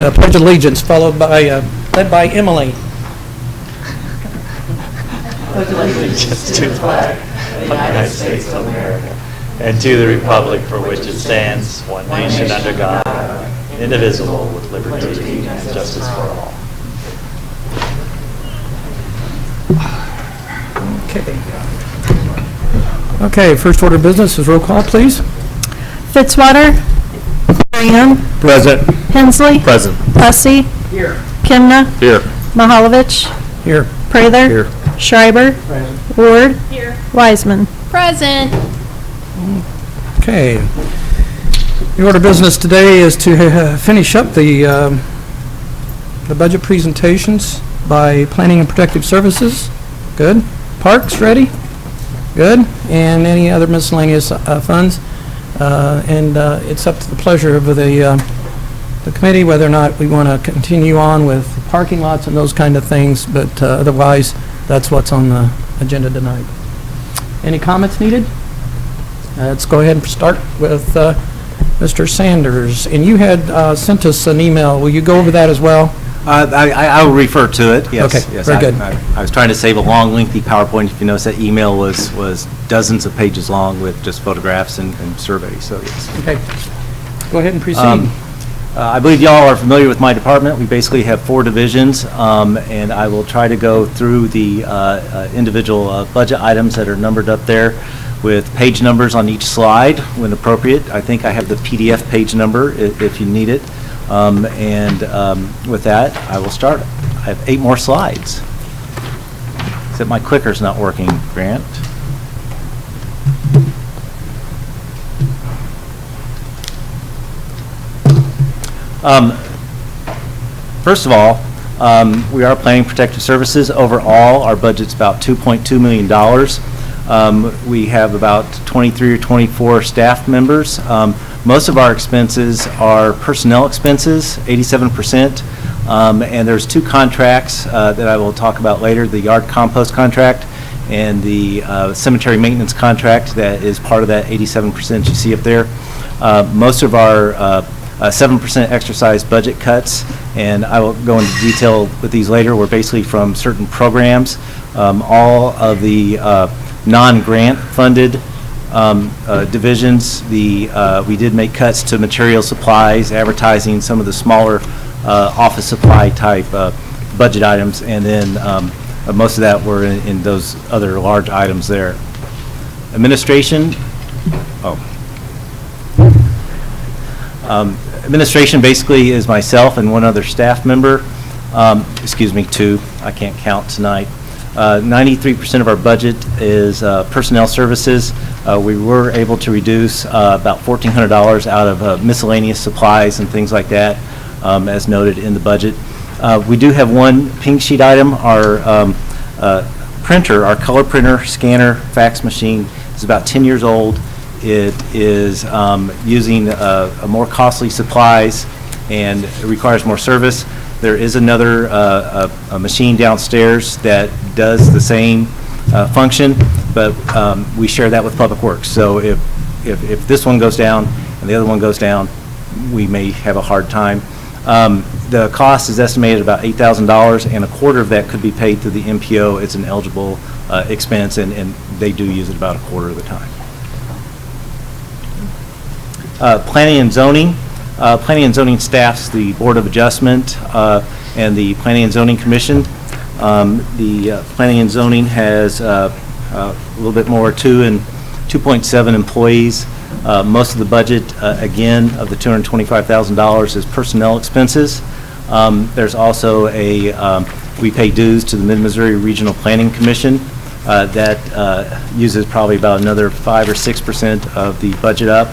Pledge allegiance, followed by, led by Emily. Pledge allegiance to the flag of the United States of America and to the republic for which it stands, one nation under God, indivisible, with liberty and justice for all. Okay, first order of business is roll call, please. Fitzwater. Graham. Present. Hensley. Present. Hussey. Here. Kimna. Here. Mahalovich. Here. Prather. Here. Schreiber. Present. Ward. Here. Wiseman. Present. Okay. The order of business today is to finish up the budget presentations by Planning and Protective Services. Good. Parks, ready? Good. And any other miscellaneous funds? It's up to the pleasure of the committee whether or not we want to continue on with parking lots and those kind of things, but otherwise, that's what's on the agenda tonight. Any comments needed? Let's go ahead and start with Mr. Sanders. And you had sent us an email. Will you go over that as well? I will refer to it, yes. Okay, yes, very good. I was trying to save a long, lengthy PowerPoint. If you notice, that email was dozens of pages long with just photographs and surveys, so yes. Okay. Go ahead and proceed. I believe y'all are familiar with my department. We basically have 4 divisions, and I will try to go through the individual budget items that are numbered up there with page numbers on each slide when appropriate. I think I have the PDF page number if you need it. With that, I will start. I have 8 more slides. Except my clicker's not working, Grant. First of all, we are planning protective services. Overall, our budget's about $2.2 million. We have about 23 or 24 staff members. Most of our expenses are personnel expenses, 87%, and there's 2 contracts that I will talk about later, the yard compost contract and the cemetery maintenance contract that is part of that 87% you see up there. Most of our 7% exercise budget cuts, and I will go into detail with these later, were basically from certain programs. All of the non-grant funded divisions, we did make cuts to material supplies, advertising, some of the smaller office supply type budget items, and then most of that were in those other large items there. Administration, administration basically is myself and 1 other staff member, excuse me, 2, I can't count tonight. 93% of our budget is personnel services. We were able to reduce about $1,400 out of miscellaneous supplies and things like that, as noted in the budget. We do have 1 pink sheet item. Our printer, our color printer, scanner, fax machine is about 10 years old. It is using more costly supplies and it requires more service. There is another a machine downstairs that does the same function, but we share that with Public Works. So if this one goes down and the other one goes down, we may have a hard time. The cost is estimated about $8,000, and a quarter of that could be paid through the MPO. It's an eligible expense, and they do use it about a quarter of the time. Planning and zoning. Planning and zoning staffs the Board of Adjustment and the Planning and Zoning Commission. The Planning and Zoning has a little bit more, 2.7 employees. Most of the budget, again, of the $225,000 is personnel expenses. There's also we pay dues to the Mid-Missouri Regional Planning Commission. That uses probably about another 5 or 6% of the budget up.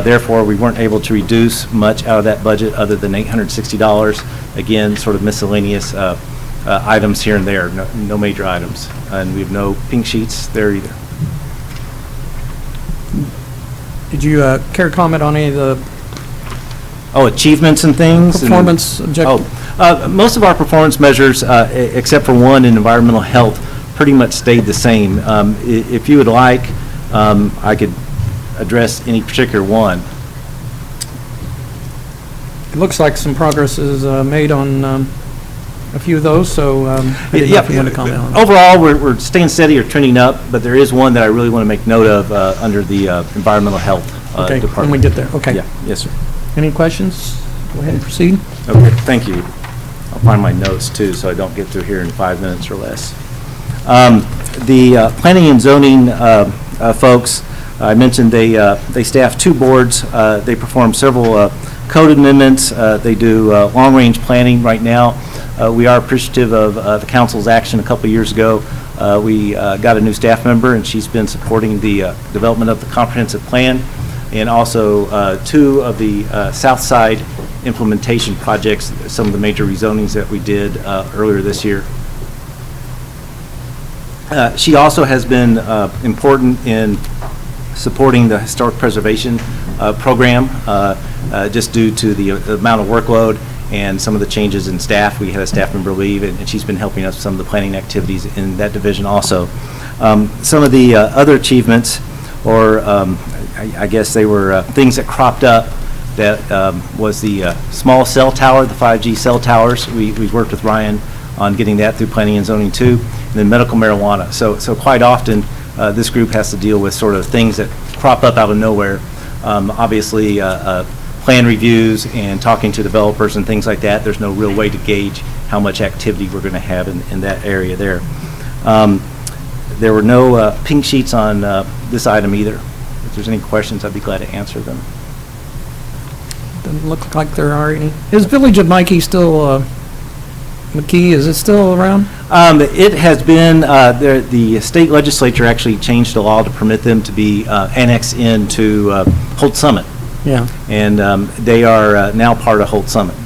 Therefore, we weren't able to reduce much out of that budget other than $860. Again, sort of miscellaneous items here and there, no major items. And we have no pink sheets there either. Did you care to comment on any of the achievements and things? performance objectives? Most of our performance measures, except for 1 in environmental health, pretty much stayed the same. If you would like, I could address any particular one. it looks like some progress is made on a few of those, so I didn't know if you want to comment on that. Overall, we're staying steady or trending up, but there is one that I really want to make note of under the environmental health Okay, department. when we get there, okay. Yeah, yes, sir. Any questions? Go ahead and proceed. Okay, thank you. I'll find my notes too, so I don't get through here in 5 minutes or less. The planning and zoning folks, I mentioned they staff 2 boards. They perform several code amendments. They do long-range planning right now. We are appreciative of the council's action a couple years ago. We got a new staff member, and she's been supporting the development of the comprehensive plan, and also 2 of the South Side implementation projects, some of the major rezonings that we did earlier this year. She also has been important in supporting the historic preservation program, just due to the amount of workload and some of the changes in staff. We had a staff member leave, and she's been helping us with some of the planning activities in that division also. Some of the other achievements, or I guess they were things that cropped up, that was the small cell tower, the 5G cell towers. We've worked with Ryan on getting that through planning and zoning too, and then medical marijuana. So quite often, this group has to deal with sort of things that crop up out of nowhere. Obviously, plan reviews and talking to developers and things like that. There's no real way to gauge how much activity we're going to have in that area there. There were no pink sheets on this item either. If there's any questions, I'd be glad to answer them. Doesn't look like there are any. Is Village of Mikey still, McKee, is it still around? It has been, the state legislature actually changed the law to permit them to be annexed into Holt Summit. Yeah. And they are now part of Holt Summit.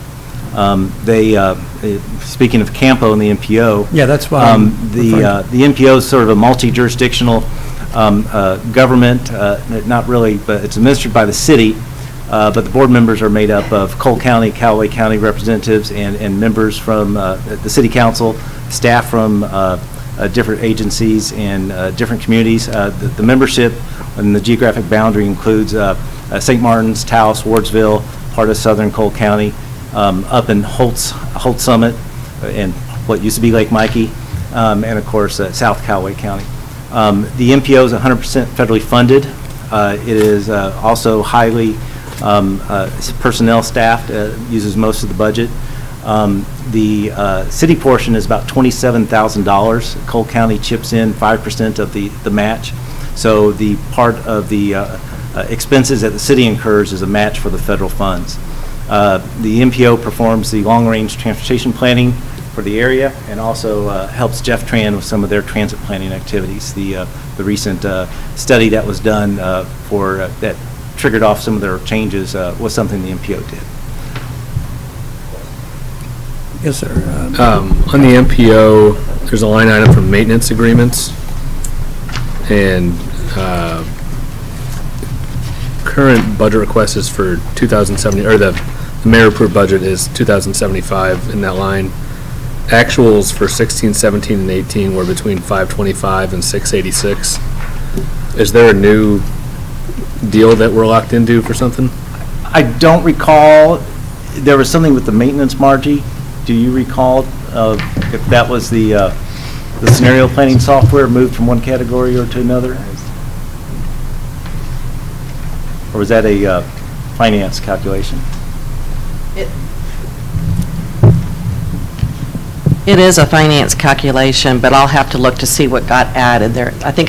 Speaking of Campo and the MPO. Yeah, that's why I'm the MPO is sort of a multi-jurisdictional government, not really, but it's administered by the city. But the board members are made up of Cole County, Callaway County representatives, and members from the city council, staff from different agencies and different communities. The membership and the geographic boundary includes St. Martin's, Taos, Wardsville, part of southern Cole County, up in Holt Summit, and what used to be Lake Mikey, and of course South Callaway County. The MPO is 100% federally funded. It is also highly personnel staffed, uses most of the budget. The city portion is about $27,000. Cole County chips in 5% of the match. So the part of the expenses that the city incurs is a match for the federal funds. The MPO performs the long-range transportation planning for the area, and also helps Jeff Tran with some of their transit planning activities. The recent study that was done for that triggered off some of their changes was something the MPO did. Yes, sir. On the MPO, there's a line item for maintenance agreements, and current budget request is for 2070, or the mayor approved budget is 2075 in that line. Actuals for 16, 17, and 18 were between 525 and 686. Is there a new deal that we're locked into for something? I don't recall. There was something with the maintenance, Margie. Do you recall if that was the scenario planning software moved from one category or to another? Or was that a finance calculation? It is a finance calculation, but I'll have to look to see what got added there. I think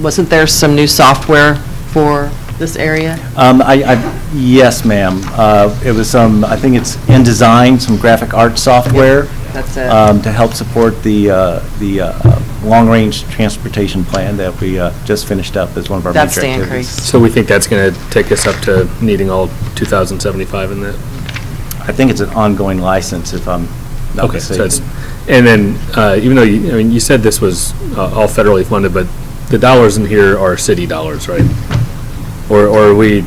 wasn't there some new software for this area? Yes, ma'am. It was I think it's InDesign, some graphic art software. That's it. To help support the long-range transportation plan that we just finished up as one of our major activities. That's the increase. So we think that's going to take us up to needing all 2075 in that? I think it's an ongoing license, if I'm not mistaken. So and then even though you said this was all federally funded, but the dollars in here are city dollars, right? Or are we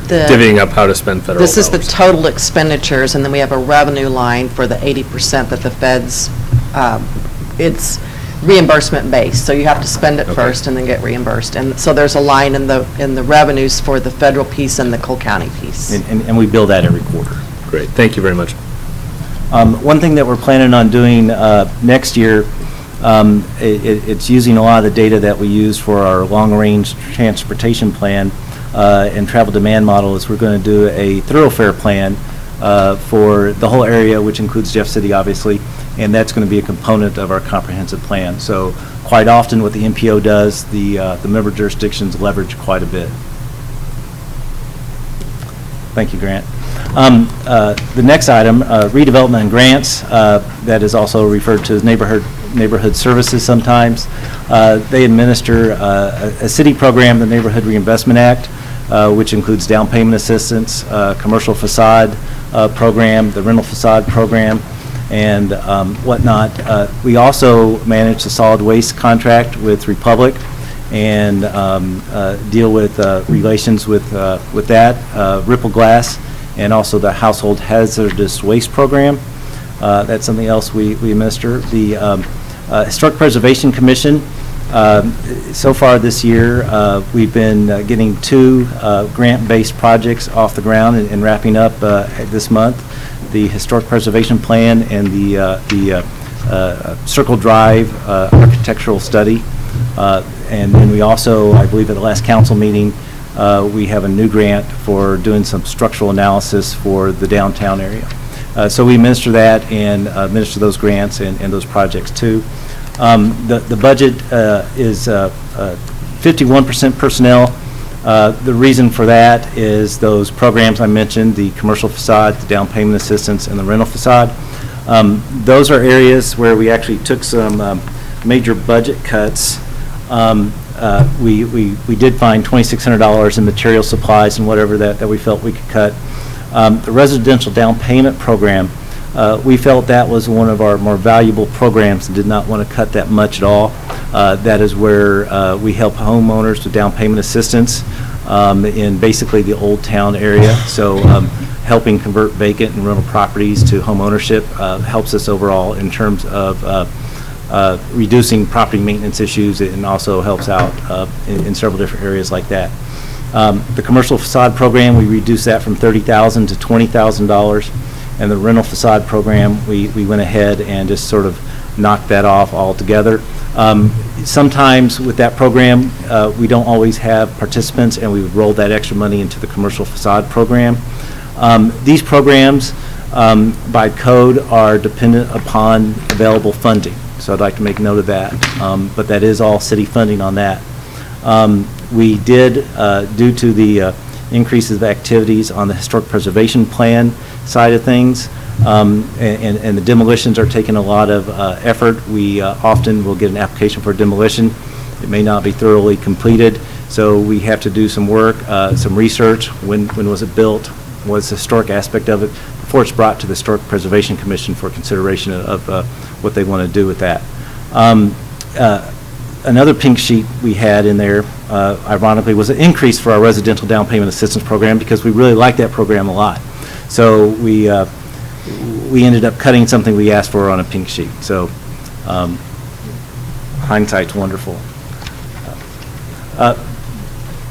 divvying up how to spend federal dollars? This is the total expenditures, and then we have a revenue line for the 80% that the feds, reimbursement based, so you have to spend it Okay. first and then get reimbursed. And so there's a line in the revenues for the federal piece and the Cole County piece. And we bill that every quarter. Great, thank you very much. One thing that we're planning on doing next year, it's using a lot of the data that we use for our long-range transportation plan and travel demand model, is we're going to do a thoroughfare plan for the whole area, which includes Jeff City, obviously, and that's going to be a component of our comprehensive plan. So quite often what the MPO does, the member jurisdictions leverage quite a bit. Thank you, Grant. The next item, redevelopment and grants, that is also referred to as neighborhood services sometimes. They administer a city program, the Neighborhood Reinvestment Act, which includes down payment assistance, commercial facade program, the rental facade program, and whatnot. We also manage the solid waste contract with Republic and deal with relations with that, Ripple Glass, and also the Household Hazardous Waste Program. That's something else we administer. The Historic Preservation Commission, so far this year, we've been getting 2 grant-based projects off the ground and wrapping up this month. The Historic Preservation Plan and the Circle Drive architectural study. And then we also, I believe at the last council meeting, we have a new grant for doing some structural analysis for the downtown area. So we administer that and administer those grants and those projects too. The budget is 51% personnel. The reason for that is those programs I mentioned, the commercial facade, the down payment assistance, and the rental facade. Those are areas where we actually took some major budget cuts. We did find $2,600 in material supplies and whatever that we felt we could cut. The residential down payment program, we felt that was one of our more valuable programs and did not want to cut that much at all. That is where we help homeowners with down payment assistance in basically the Old Town area. So helping convert vacant and rental properties to home ownership helps us overall in terms of reducing property maintenance issues, and also helps out in several different areas like that. The commercial facade program, we reduced that from $30,000 to $20,000, and the rental facade program, we went ahead and just sort of knocked that off altogether. Sometimes with that program, we don't always have participants, and we would roll that extra money into the commercial facade program. These programs, by code, are dependent upon available funding. So I'd like to make note of that, but that is all city funding on that. We did, due to the increases of activities on the historic preservation plan side of things, and the demolitions are taking a lot of effort. We often will get an application for demolition. It may not be thoroughly completed, so we have to do some work, some research. When was it built? What's the historic aspect of it before it's brought to the Historic Preservation Commission for consideration of what they want to do with that. Another pink sheet we had in there, ironically, was an increase for our residential down payment assistance program, because we really like that program a lot. So we ended up cutting something we asked for on a pink sheet. So hindsight's wonderful.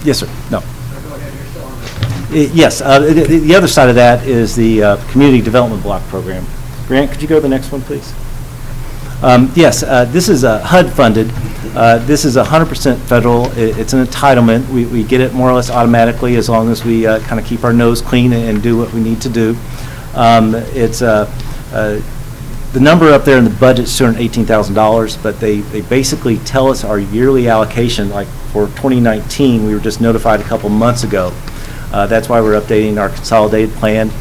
Yes, sir. No. Yes. The other side of that is the Community Development Block Program. Grant, could you go to the next one, please? Yes, this is HUD funded. This is 100% federal. It's an entitlement. We get it more or less automatically as long as we kind of keep our nose clean and do what we need to do. It's the number up there in the budget is $218,000, but they basically tell us our yearly allocation. Like for 2019, we were just notified a couple months ago. That's why we're updating our consolidated plan.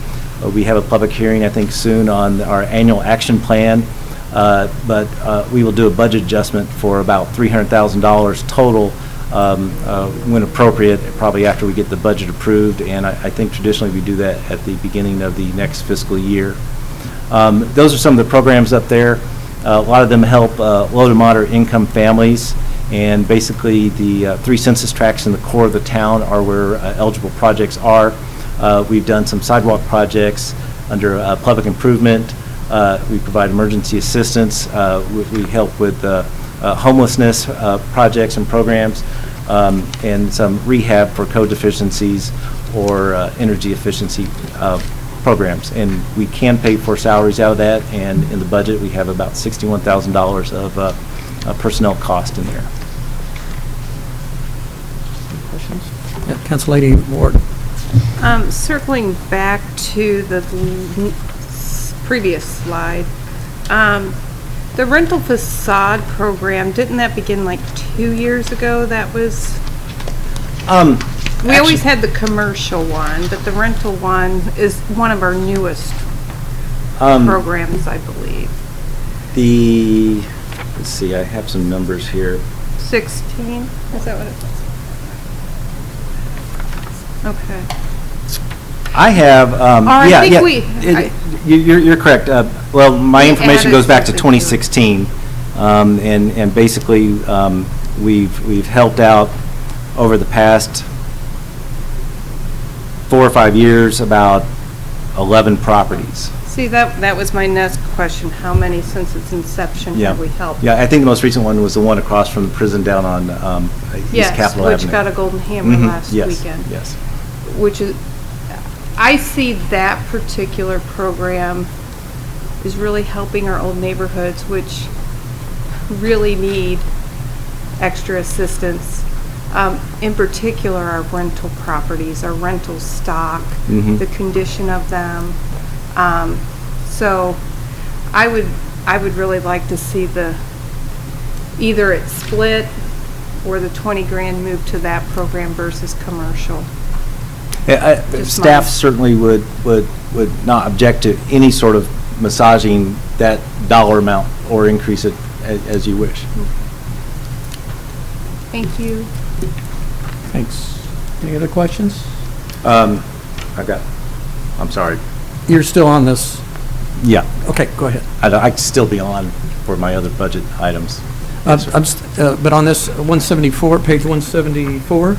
We have a public hearing, I think, soon on our annual action plan. But we will do a budget adjustment for about $300,000 total when appropriate, probably after we get the budget approved, and I think traditionally we do that at the beginning of the next fiscal year. Those are some of the programs up there. A lot of them help low to moderate income families, and basically the 3 census tracts in the core of the town are where eligible projects are. We've done some sidewalk projects under public improvement. We provide emergency assistance. We help with homelessness projects and programs, and some rehab for code deficiencies or energy efficiency programs. And we can pay for salaries out of that, and in the budget, we have about $61,000 of personnel cost in there. Yeah, Council Lady Ward. Circling back to the previous slide, the rental facade program, didn't that begin like 2 years ago? That was, we always had the commercial one, but the rental one is one of our newest programs, I believe. Let's see, I have some numbers here. 16, is that what it was? Okay. I have, I think you're correct. Well, my We information goes back to added 2016, and basically, we've helped out over the past 4 or 5 years about 11 properties. See, that was my next question. How many since its inception Yeah. have we helped? Yeah, I think the most recent one was the one across from the prison down on East Capitol Avenue. Yes, which got a golden hammer last Yes, weekend. yes. Which is, I see that particular program is really helping our old neighborhoods, which really need extra assistance. In particular, our rental properties, our rental stock, the condition of them. So I would really like to see either it split or the 20 grand moved to that program versus commercial. Just Staff mine. certainly would not object to any sort of massaging that dollar amount or increase it as you wish. Thank you. Thanks. Any other questions? I'm sorry. You're still on this. Yeah, Okay, go ahead. I'd still be on for my other budget items. But on this 174, page 174?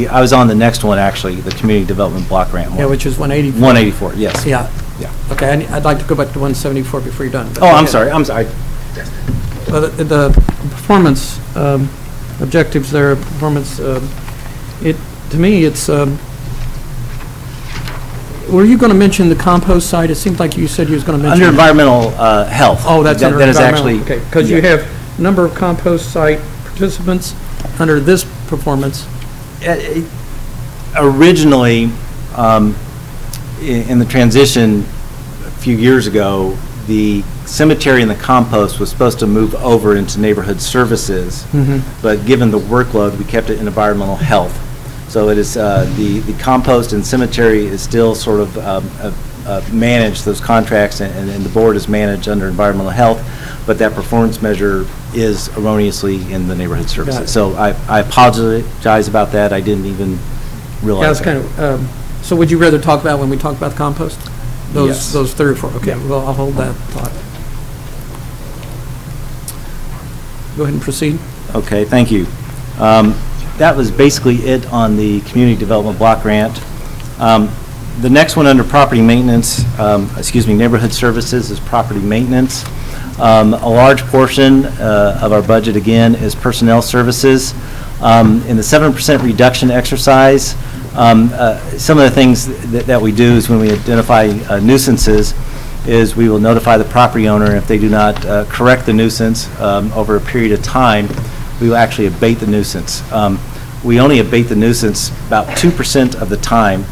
I was on the next one, actually, the community development block grant one. Yeah, which is 184. 184, yes. Yeah. Yeah. Okay, I'd like to go back to 174 before you're done. but Oh, go I'm ahead. sorry. Well, the performance objectives there, performance, to me, it's, were you going to mention the compost site? It seemed like you said you was going to mention. Under environmental health. Oh, that's under That is environmental. actually. Okay, because you yeah. have number of compost site participants under this performance. Originally, in the transition a few years ago, the cemetery and the compost was supposed to move over into neighborhood services, but given the workload, we kept it in environmental health. So it is, the compost and cemetery is still sort of managed, those contracts, and the board is managed under environmental health, but that performance measure is erroneously in the neighborhood services. So I apologize about that. I didn't even realize Yeah, it's kind of, so would you rather talk about when we talk about compost? Yes. Those 3 or 4, okay, Yeah. well, I'll hold that thought. Go ahead and proceed. Okay, thank you. That was basically it on the community development block grant. The next one under property maintenance, neighborhood services is property maintenance. A large portion of our budget, again, is personnel services. In the 7% reduction exercise, some of the things that we do is when we identify nuisances, is we will notify the property owner, and if they do not correct the nuisance over a period of time, we will actually abate the nuisance. We only abate the nuisance about 2% of the time.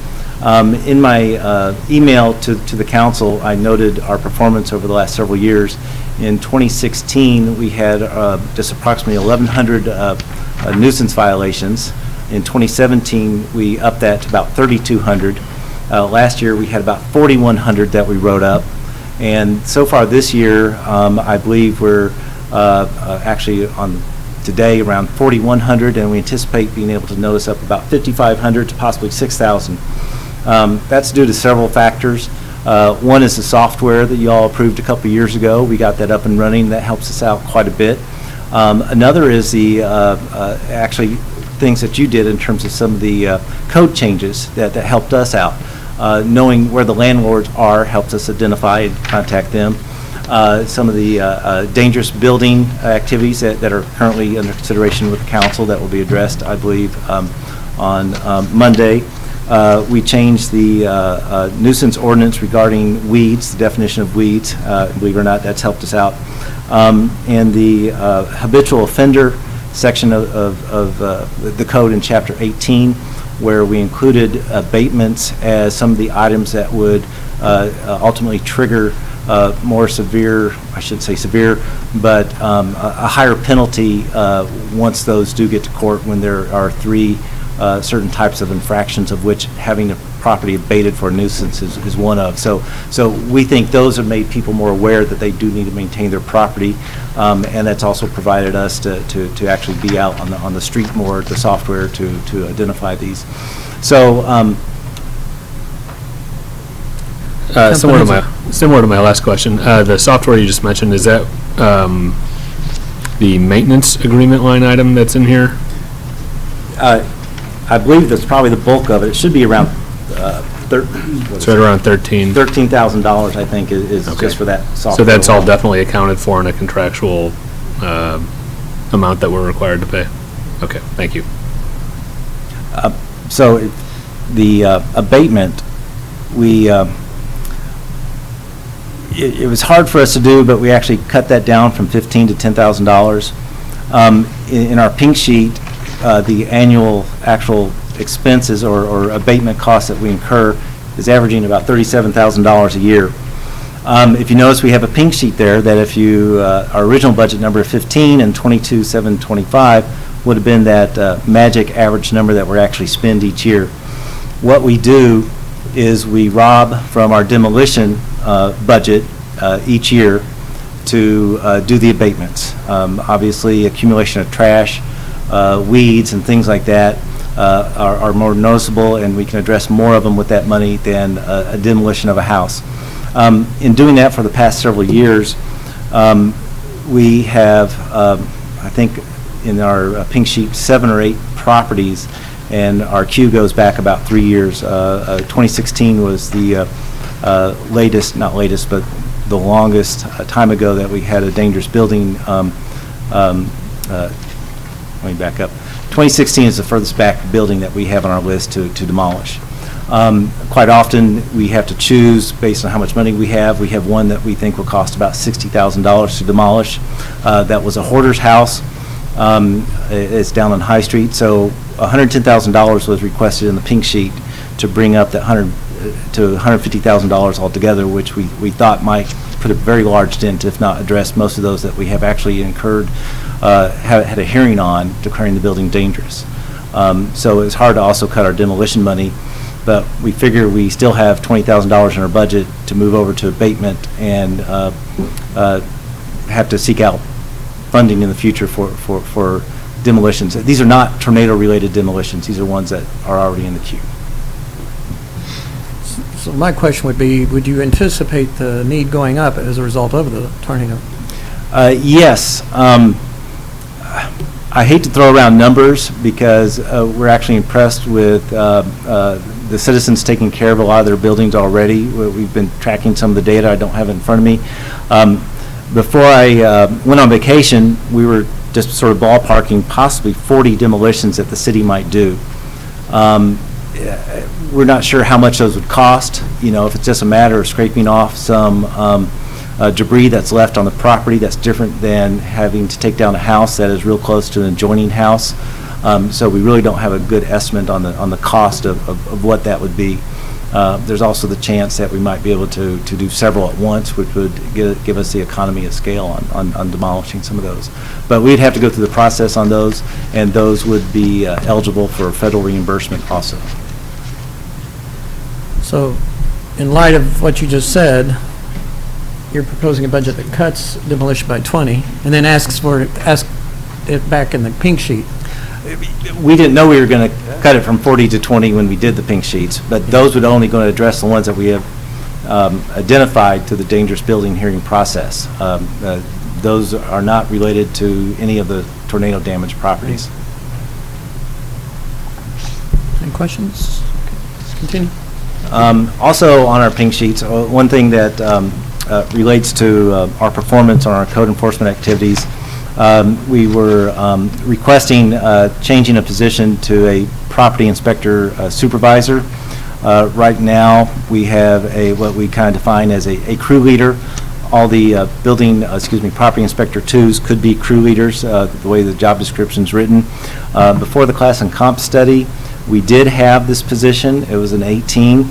In my email to the council, I noted our performance over the last several years. In 2016, we had just approximately 1,100 nuisance violations. In 2017, we upped that to about 3,200. Last year, we had about 4,100 that we wrote up. And so far this year, I believe we're actually on today around 4,100, and we anticipate being able to notice up about 5,500 to possibly 6,000. That's due to several factors. One is the software that you all approved a couple years ago. We got that up and running. That helps us out quite a bit. Another is the actually things that you did in terms of some of the code changes that helped us out. Knowing where the landlords are helps us identify and contact them. some of the dangerous building activities that are currently under consideration with the council that will be addressed, I believe, on Monday. We changed the nuisance ordinance regarding weeds, the definition of weeds. Believe it or not, that's helped us out. And the habitual offender section of the code in Chapter 18, where we included abatements as some of the items that would ultimately trigger more severe, I shouldn't say severe, but a higher penalty once those do get to court, when there are 3 certain types of infractions, of which having the property abated for a nuisance is one of. So we think those have made people more aware that they do need to maintain their property, and that's also provided us to actually be out on the street more, the software to identify these. So similar to my last question, the software you just mentioned, is that the maintenance agreement line item that's in here? I believe that's probably the bulk of it. It should be around It's right around 13. $13,000, I think, is Okay. just for that software. So that's all definitely accounted for in a contractual amount that we're required to pay? Okay, thank you. So the abatement, it was hard for us to do, but we actually cut that down from $15,000 to $10,000. In our pink sheet, the annual actual expenses or abatement costs that we incur is averaging about $37,000 a year. If you notice, we have a pink sheet there that if you, our original budget number of 15 and 22,725 would have been that magic average number that we're actually spend each year. What we do is we rob from our demolition budget each year to do the abatements. Obviously, accumulation of trash, weeds, and things like that are more noticeable, and we can address more of them with that money than a demolition of a house. In doing that for the past several years, we have, I think, in our pink sheet, 7 or 8 properties, and our queue goes back about 3 years. 2016 was the latest, not latest, but the longest time ago that we had a dangerous building. Let me back up. 2016 is the furthest back building that we have on our list to demolish. Quite often, we have to choose based on how much money we have. We have one that we think will cost about $60,000 to demolish. That was a hoarder's house. It's down on High Street, so $110,000 was requested in the pink sheet to bring up that to $150,000 altogether, which we thought might put a very large dent, if not address most of those that we have actually incurred, had a hearing on declaring the building dangerous. So it's hard to also cut our demolition money, but we figure we still have $20,000 in our budget to move over to abatement and have to seek out funding in the future for demolitions. These are not tornado-related demolitions. These are ones that are already in the queue. So my question would be, would you anticipate the need going up as a result of the tornado? Yes. I hate to throw around numbers because we're actually impressed with the citizens taking care of a lot of their buildings already. We've been tracking some of the data. I don't have it in front of me. Before I went on vacation, we were just sort of ballparking possibly 40 demolitions that the city might do. We're not sure how much those would cost. You know, if it's just a matter of scraping off some debris that's left on the property, that's different than having to take down a house that is real close to an adjoining house. So we really don't have a good estimate on the cost of what that would be. There's also the chance that we might be able to do several at once, which would give us the economy of scale on demolishing some of those. But we'd have to go through the process on those, and those would be eligible for federal reimbursement also. So, in light of what you just said, you're proposing a budget that cuts demolition by 20 and then asks it back in the pink sheet. We didn't know we were going to cut it from 40 to 20 when we did the pink sheets, but those would only going to address the ones that we have identified through the dangerous building hearing process. Those are not related to any of the tornado damaged properties. Any questions? Okay, let's continue. Also on our pink sheets, one thing that relates to our performance on our code enforcement activities. We were requesting changing a position to a property inspector supervisor. Right now, we have what we kind of define as a crew leader. All the property inspector twos could be crew leaders, the way the job description is written. Before the class and comp study, we did have this position. It was an 18.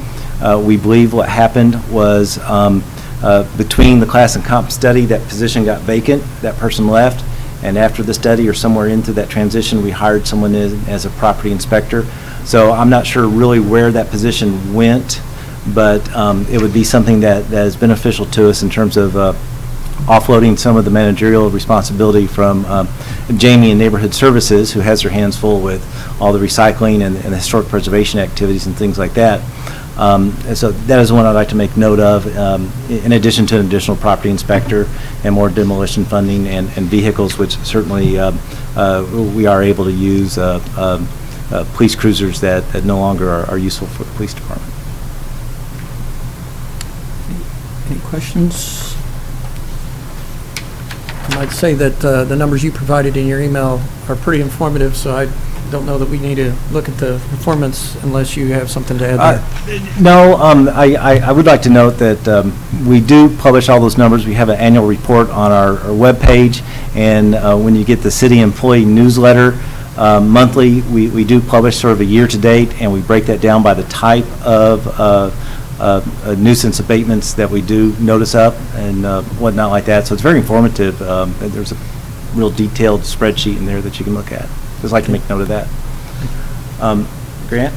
We believe what happened was between the class and comp study, that position got vacant, that person left, and after the study or somewhere into that transition, we hired someone in as a property inspector. So I'm not sure really where that position went, but it would be something that is beneficial to us in terms of offloading some of the managerial responsibility from Jamie in Neighborhood Services, who has her hands full with all the recycling and the historic preservation activities and things like that. And so that is one I'd like to make note of, in addition to an additional property inspector and more demolition funding and vehicles, which certainly we are able to use police cruisers that no longer are useful for the police department. Any questions? I'd say that the numbers you provided in your email are pretty informative, so I don't know that we need to look at the performance unless you have something to add there. No, I would like to note that we do publish all those numbers. We have an annual report on our webpage, and when you get the city employee newsletter monthly, we do publish sort of a year-to-date, and we break that down by the type of nuisance abatements that we do notice up and whatnot like that. So it's very informative. There's a real detailed spreadsheet in there that you can look at. Just like to make note of that. Grant?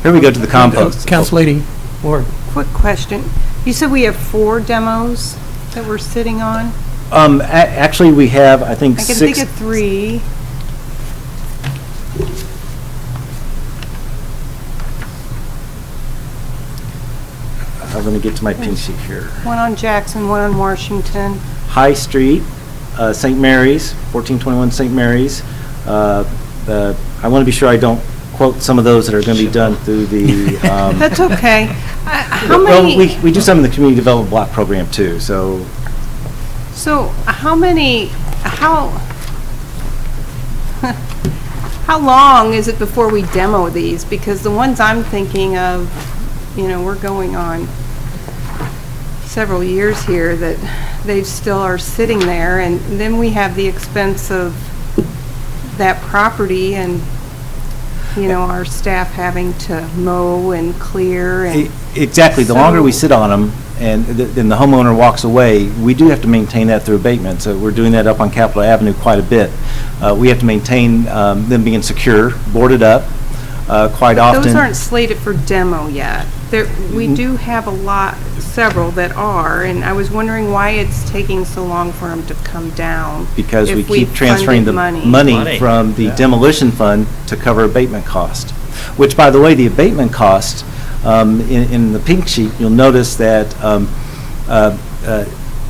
Here we go to the compost. Council Lady Ward. Quick question. You said we have 4 demos that we're sitting on? Actually, we have, I think, I can 6. think of 3. I'm going to get to my pin sheet here. One on Jackson, one on Washington. High Street, St. Mary's, 1421 St. Mary's. I want to be sure I don't quote some of those that are going to be done through the... That's okay. How well, many... we do some in the Community Development Block Program, too, so... So how many... How long is it before we demo these? Because the ones I'm thinking of, you know, we're going on several years here that they still are sitting there, and then we have the expense of that property and, you know, our staff having to mow and clear and... Exactly. The longer we sit on them and then the homeowner walks away, we do have to maintain that through abatement. So we're doing that up on Capitol Avenue quite a bit. We have to maintain them being secure, boarded up quite often. Those aren't slated for demo yet. We do have several that are, and I was wondering why it's taking so long for them to come down. Because we if keep transferring the money from the demolition fund to cover abatement cost. Which, by the way, the abatement cost, in the pink sheet, you'll notice that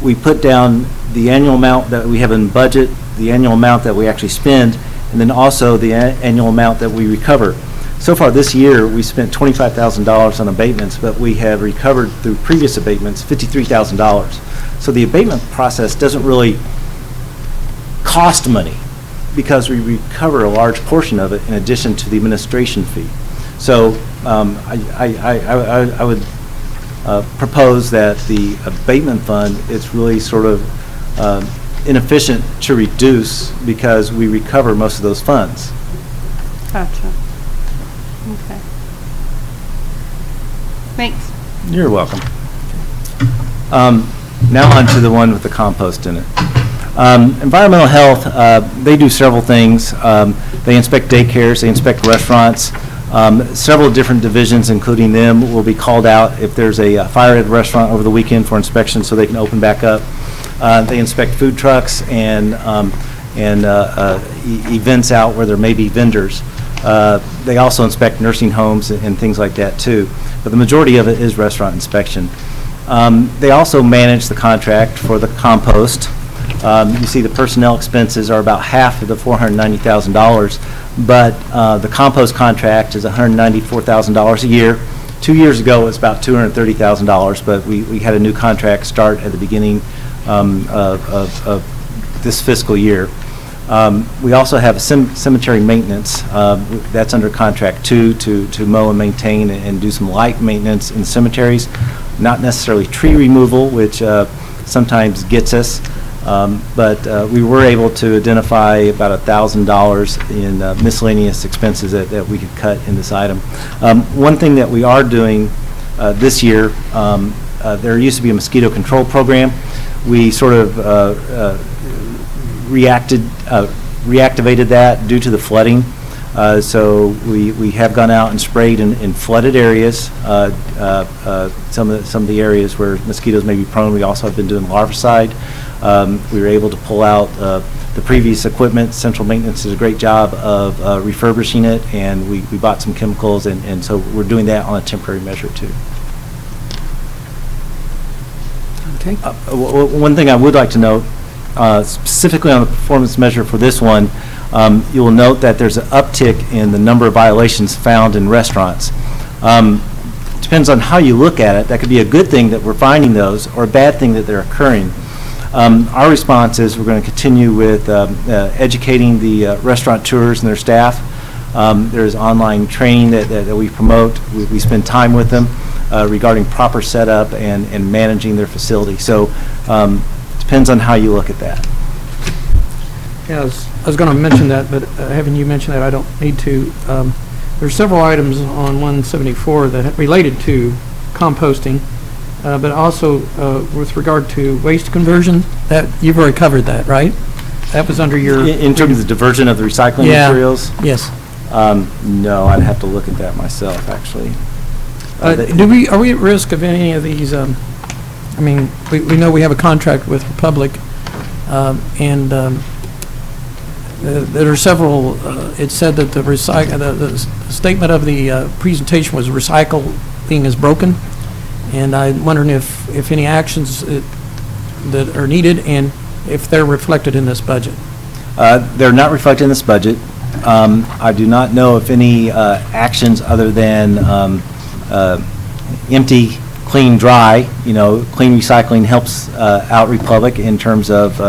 we put down the annual amount that we have in budget, the annual amount that we actually spend, and then also the annual amount that we recover. So far this year, we spent $25,000 on abatements, but we have recovered through previous abatements $53,000. So the abatement process doesn't really cost money because we recover a large portion of it in addition to the administration fee. So I would propose that the abatement fund is really sort of inefficient to reduce because we recover most of those funds. Gotcha. Okay. Thanks. You're welcome. Now on to the one with the compost in it. Environmental health, they do several things. They inspect daycares, they inspect restaurants. Several different divisions, including them, will be called out if there's a fire at a restaurant over the weekend for inspection so they can open back up. They inspect food trucks and events out where there may be vendors. They also inspect nursing homes and things like that too, but the majority of it is restaurant inspection. They also manage the contract for the compost. You see the personnel expenses are about half of the $490,000, but the compost contract is $194,000 a year. 2 years ago, it was about $230,000, but we had a new contract start at the beginning of this fiscal year. We also have cemetery maintenance. That's under contract too, to mow and maintain and do some light maintenance in cemeteries. Not necessarily tree removal, which sometimes gets us, but we were able to identify about $1,000 in miscellaneous expenses that we could cut in this item. One thing that we are doing this year, there used to be a mosquito control program. We sort of reactivated that due to the flooding. So we have gone out and sprayed in flooded areas, some of the areas where mosquitoes may be prone. We also have been doing larvicide. We were able to pull out the previous equipment. Central Maintenance did a great job of refurbishing it, and we bought some chemicals, and so we're doing that on a temporary measure too. Okay. One thing I would like to note, specifically on the performance measure for this one, you will note that there's an uptick in the number of violations found in restaurants. Depends on how you look at it. That could be a good thing that we're finding those, or a bad thing that they're occurring. Our response is we're going to continue with educating the restaurateurs and their staff. There's online training that we promote. We spend time with them regarding proper setup and managing their facility. So depends on how you look at that. Yeah, I was going to mention that, but having you mention that, I don't need to. There's several items on 174 that related to composting, but also with regard to waste conversion, that you've already covered that, right? That was under your... In terms of the diversion of the recycling materials? Yes. No, I'd have to look at that myself, actually. Are we at risk of any of these? I mean, we know we have a contract with Republic, and there are several. It said that the statement of the presentation was recycling is broken, and I'm wondering if any actions that are needed and if they're reflected in this budget. They're not reflected in this budget. I do not know if any actions other than empty, clean, dry. You know, clean recycling helps out Republic in terms of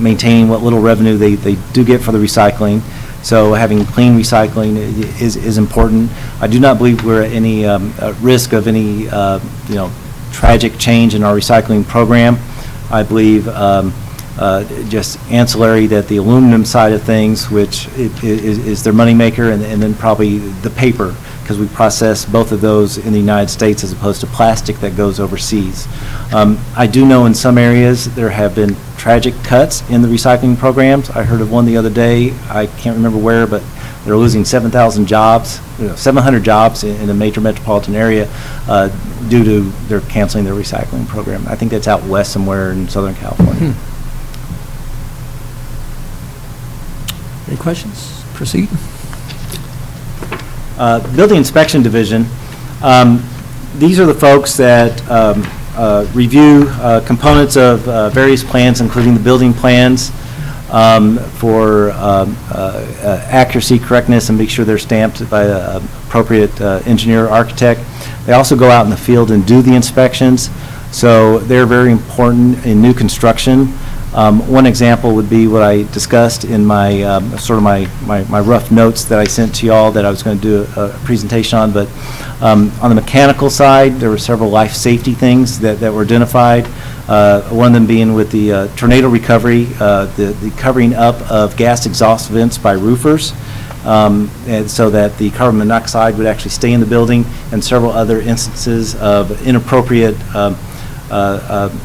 maintaining what little revenue they do get for the recycling. So having clean recycling is important. I do not believe we're at any risk of any tragic change in our recycling program. I believe just ancillary that the aluminum side of things, which is their moneymaker, and then probably the paper, because we process both of those in the United States as opposed to plastic that goes overseas. I do know in some areas there have been tragic cuts in the recycling programs. I heard of one the other day. I can't remember where, but they're losing 7,000 jobs, 700 jobs in a major metropolitan area due to their canceling their recycling program. I think that's out west somewhere in Southern California. Any questions? Proceed. Building Inspection Division, these are the folks that review components of various plans, including the building plans, for accuracy, correctness, and make sure they're stamped by an appropriate engineer or architect. They also go out in the field and do the inspections, so they're very important in new construction. One example would be what I discussed in my my rough notes that I sent to y'all that I was going to do a presentation on. But on the mechanical side, there were several life safety things that were identified. One of them being with the tornado recovery, the covering up of gas exhaust vents by roofers, and so that the carbon monoxide would actually stay in the building, and several other instances of inappropriate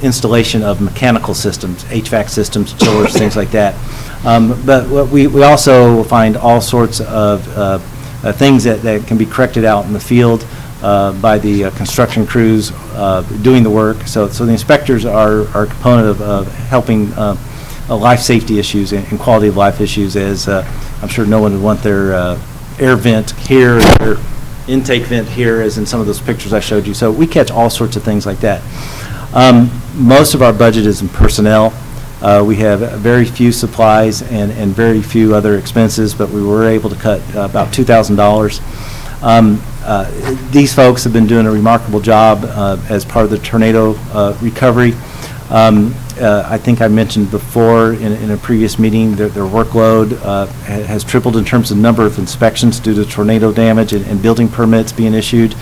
installation of mechanical systems, HVAC systems, chillers, things like that. But what we also find all sorts of things that can be corrected out in the field by the construction crews doing the work. So the inspectors are a component of helping life safety issues and quality of life issues, as I'm sure no one would want their air vent here, their intake vent here, as in some of those pictures I showed you. So we catch all sorts of things like that. Most of our budget is in personnel. We have very few supplies and very few other expenses, but we were able to cut about $2,000. These folks have been doing a remarkable job as part of the tornado recovery. I think I mentioned before in a previous meeting that their workload has tripled in terms of number of inspections due to tornado damage and building permits being issued.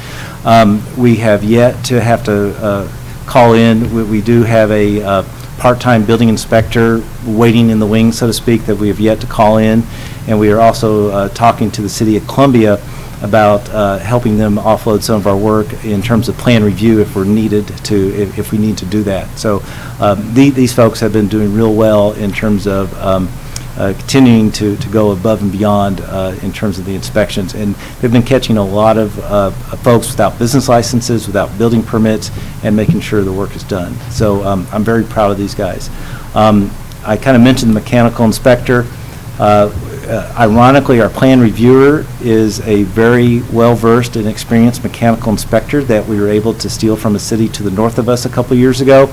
We have yet to have to call in. We do have a part-time building inspector waiting in the wings, so to speak, that we have yet to call in. And we are also talking to the City of Columbia about helping them offload some of our work in terms of plan review if we're needed to, if we need to do that. So these folks have been doing real well in terms of continuing to go above and beyond in terms of the inspections. And they've been catching a lot of folks without business licenses, without building permits, and making sure the work is done. So I'm very proud of these guys. I kind of mentioned the mechanical inspector. Ironically, our plan reviewer is a very well-versed and experienced mechanical inspector that we were able to steal from a city to the north of us a couple years ago.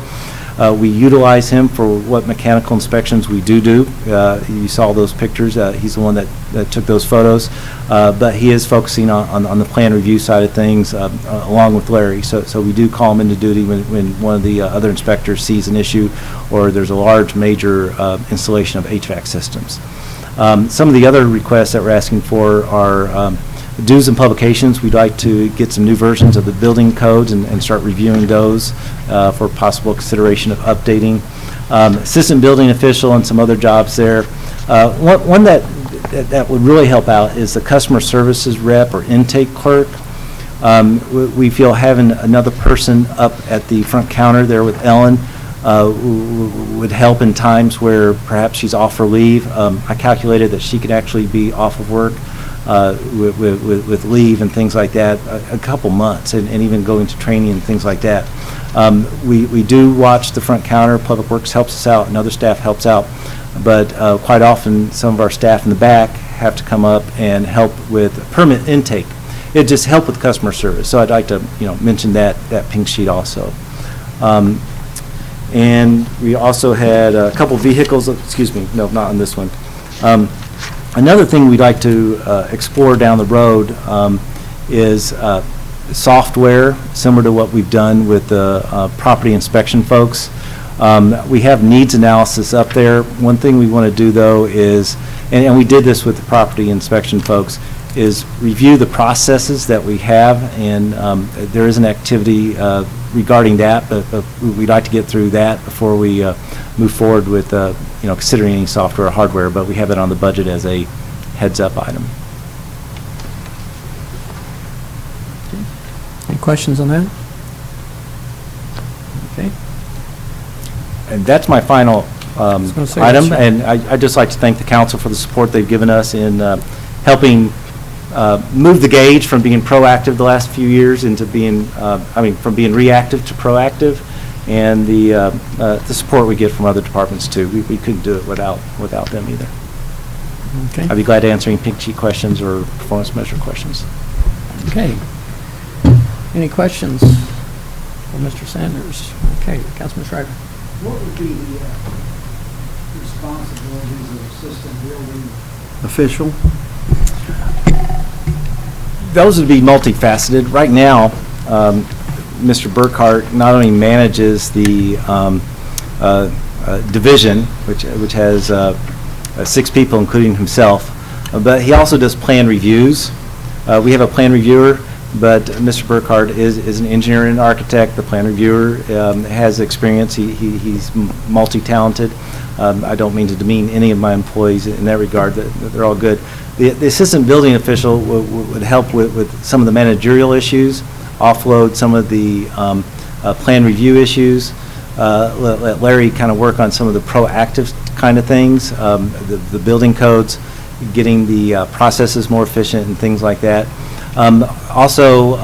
We utilize him for what mechanical inspections we do. You saw those pictures. He's the one that took those photos. But he is focusing on the plan review side of things along with Larry. So we do call him into duty when one of the other inspectors sees an issue or there's a large major installation of HVAC systems. Some of the other requests that we're asking for are dues and publications. We'd like to get some new versions of the building codes and start reviewing those for possible consideration of updating. Assistant building official and some other jobs there. One that would really help out is the customer services rep or intake clerk. We feel having another person up at the front counter there with Ellen would help in times where perhaps she's off for leave. I calculated that she could actually be off of work with leave and things like that a couple months and even going to training and things like that. We do watch the front counter. Public Works helps us out and other staff helps out, but quite often some of our staff in the back have to come up and help with permit intake. It just help with customer service. So I'd like to mention that pink sheet also. And we also had a couple vehicles, excuse me, no, not on this one. Another thing we'd like to explore down the road is software, similar to what we've done with the property inspection folks. We have needs analysis up there. One thing we want to do, though, is, and we did this with the property inspection folks, is review the processes that we have, and there is an activity regarding that, but we'd like to get through that before we move forward with considering any software or hardware, but we have it on the budget as a heads-up item. Any questions on that? Okay. And that's my final item, and I'd just like to thank the council for the support they've given us in helping move the gauge from being proactive the last few years into being, from being reactive to proactive, and the support we get from other departments too. We couldn't do it without them either. Okay. I'd be glad to answer any pink sheet questions or performance measure questions. Okay. Any questions for Mr. Sanders? Okay, Councilman Schreiber. What would be the responsibilities of assistant building official? Those would be multifaceted. Right now, Mr. Burkhart not only manages the division, which has 6 people, including himself, but he also does plan reviews. We have a plan reviewer, but Mr. Burkhart is an engineer and architect. The plan reviewer has experience. He's multi-talented. I don't mean to demean any of my employees in that regard. They're all good. The assistant building official would help with some of the managerial issues, offload some of the plan review issues, let Larry kind of work on some of the proactive kind of things, the building codes, getting the processes more efficient and things like that. Also,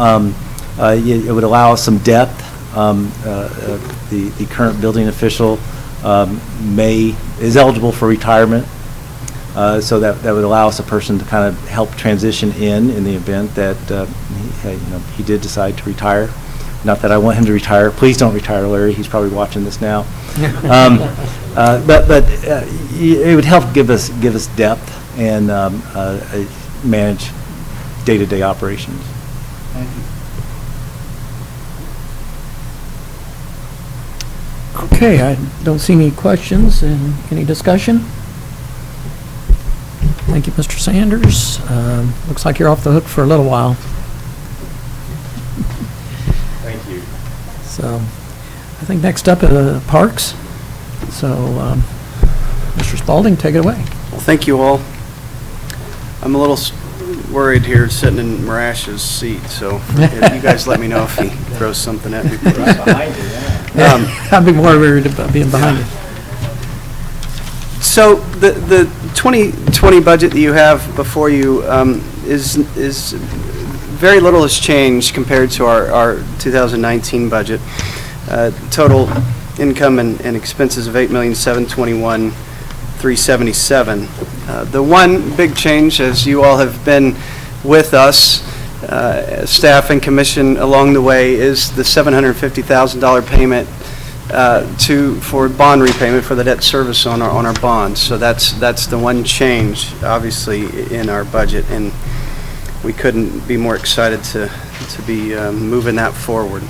it would allow us some depth. The current building official is eligible for retirement. So that would allow us a person to kind of help transition in the event that he did decide to retire. Not that I want him to retire. Please don't retire, Larry. He's probably watching this now. But it would help give us depth and manage day-to-day operations. Thank you. Okay, I don't see any questions and any discussion. Thank you, Mr. Sanders. Looks like you're off the hook for a little while. Thank you. So, I think next up, Parks. So, Mr. Spalding, take it away. Well, thank you all. I'm a little worried here sitting in Marash's seat, so if you guys let me know if he throws something at me. I'd be more worried about being behind you. So the 2020 budget that you have before you is very little has changed compared to our 2019 budget. Total income and expenses of $8,721,377. The one big change, as you all have been with us, staff and commission along the way, is the $750,000 payment for bond repayment for the debt service on our bonds. So that's the one change, obviously, in our budget, and we couldn't be more excited to be moving that forward.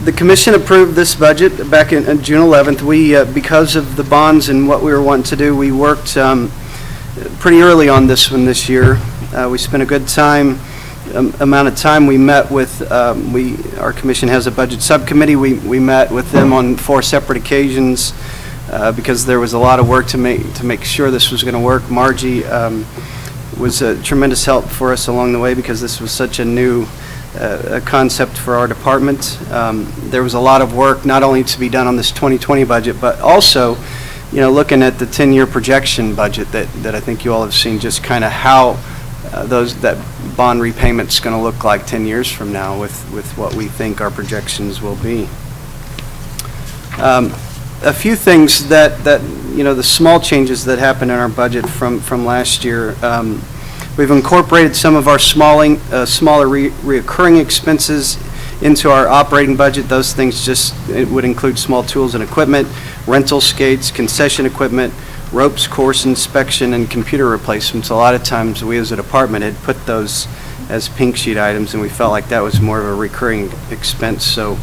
The commission approved this budget back in June 11th. We, because of the bonds and what we were wanting to do, we worked pretty early on this one this year. We spent a good amount of time. We met with, our commission has a budget subcommittee. We met with them on 4 separate occasions because there was a lot of work to make sure this was going to work. Margie was a tremendous help for us along the way because this was such a new concept for our department. There was a lot of work not only to be done on this 2020 budget, but also, looking at the 10-year projection budget that I think you all have seen, just kind of how that bond repayment's going to look like 10 years from now with what we think our projections will be. A few things that the small changes that happened in our budget from last year. We've incorporated some of our smaller reoccurring expenses into our operating budget. Those things it would include small tools and equipment, rental skates, concession equipment, ropes, course inspection, and computer replacements. A lot of times we as a department had put those as pink sheet items, and we felt like that was more of a recurring expense, so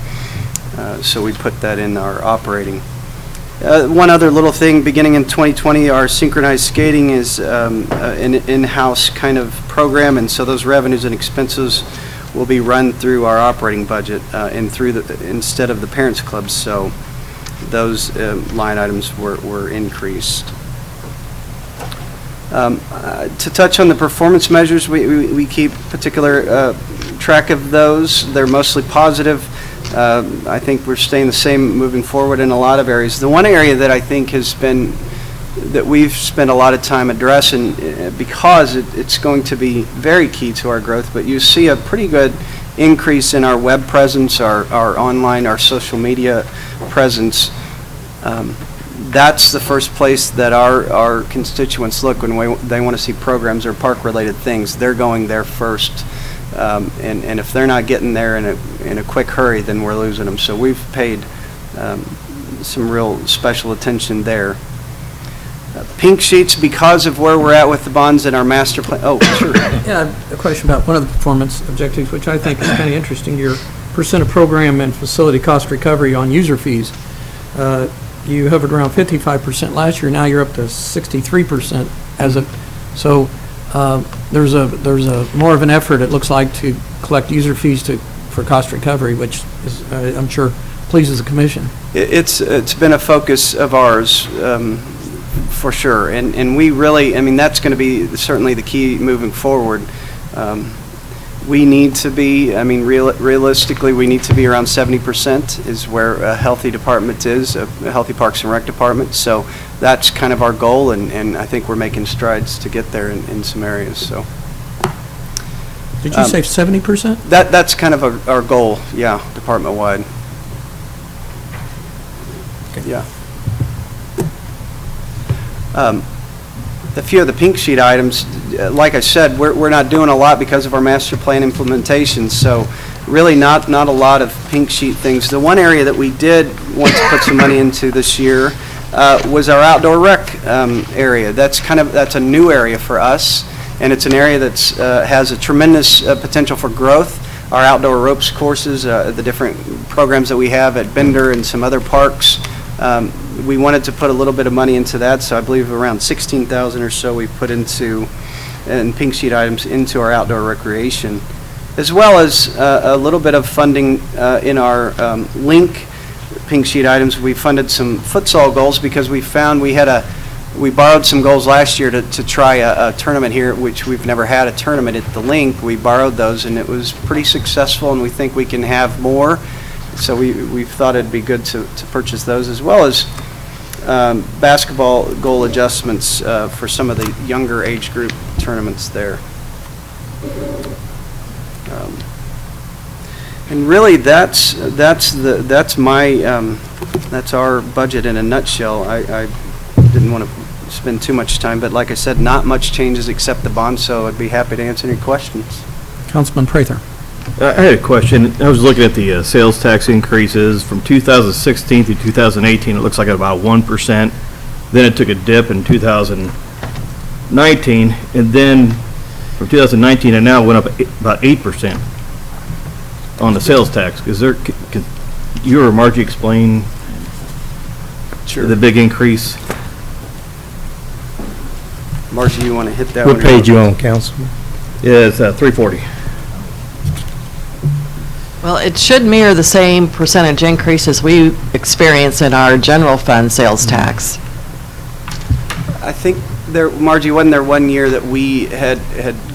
we put that in our operating. One other little thing, beginning in 2020, our synchronized skating is an in-house kind of program, and so those revenues and expenses will be run through our operating budget and instead of the parents' clubs. So those line items were increased. To touch on the performance measures, we keep particular track of those. They're mostly positive. I think we're staying the same moving forward in a lot of areas. The one area that I think that we've spent a lot of time addressing because it's going to be very key to our growth, but you see a pretty good increase in our web presence, our online, our social media presence. That's the first place that our constituents look when they want to see programs or park-related things. They're going there first. And if they're not getting there in a quick hurry, then we're losing them. So we've paid some real special attention there. Pink sheets, because of where we're at with the bonds in our master plan. Oh, sure. Yeah, I have a question about one of the performance objectives, which I think is kind of interesting. Your percent of program and facility cost recovery on user fees. You hovered around 55% last year. Now you're up to 63% so. There's a more of an effort, it looks like, to collect user fees for cost recovery, which is, I'm sure pleases the commission. It's been a focus of ours for sure, and we really, that's going to be certainly the key moving forward. We need to be, realistically, we need to be around 70% is where a healthy department is, a healthy Parks and Rec department. So that's kind of our goal, and I think we're making strides to get there in some areas. So. Did you say 70%? That's kind of our goal, yeah, department-wide. Okay. Yeah. A few of the pink sheet items, like I said, we're not doing a lot because of our master plan implementation, so really not a lot of pink sheet things. The one area that we did want to put some money into this year was our outdoor rec area. That's a new area for us, and it's an area that's has a tremendous potential for growth. Our outdoor ropes courses, the different programs that we have at Bender and some other parks, we wanted to put a little bit of money into that, so I believe around 16,000 or so we put into, in pink sheet items, into our outdoor recreation, as well as a little bit of funding in our link pink sheet items. We funded some futsal goals because we found we borrowed some goals last year to try a tournament here, which we've never had a tournament at the link. We borrowed those, and it was pretty successful, and we think we can have more. So we thought it'd be good to purchase those, as well as basketball goal adjustments for some of the younger age group tournaments there. And really, that's our budget in a nutshell. I didn't want to spend too much time, but like I said, not much changes except the bond, so I'd be happy to answer any questions. Councilman Prather. I had a question. I was looking at the sales tax increases from 2016 through 2018. It looks like about 1%. Then it took a dip in 2019, and then from 2019 and now went up about 8% on the sales tax. Is there? Can you or Margie explain the big increase? Margie, you want to hit that one? What page you on, Councilman? Yeah, it's 340. Well, it should mirror the same percentage increases we experience in our general fund sales tax. I think Margie, wasn't there one year that we had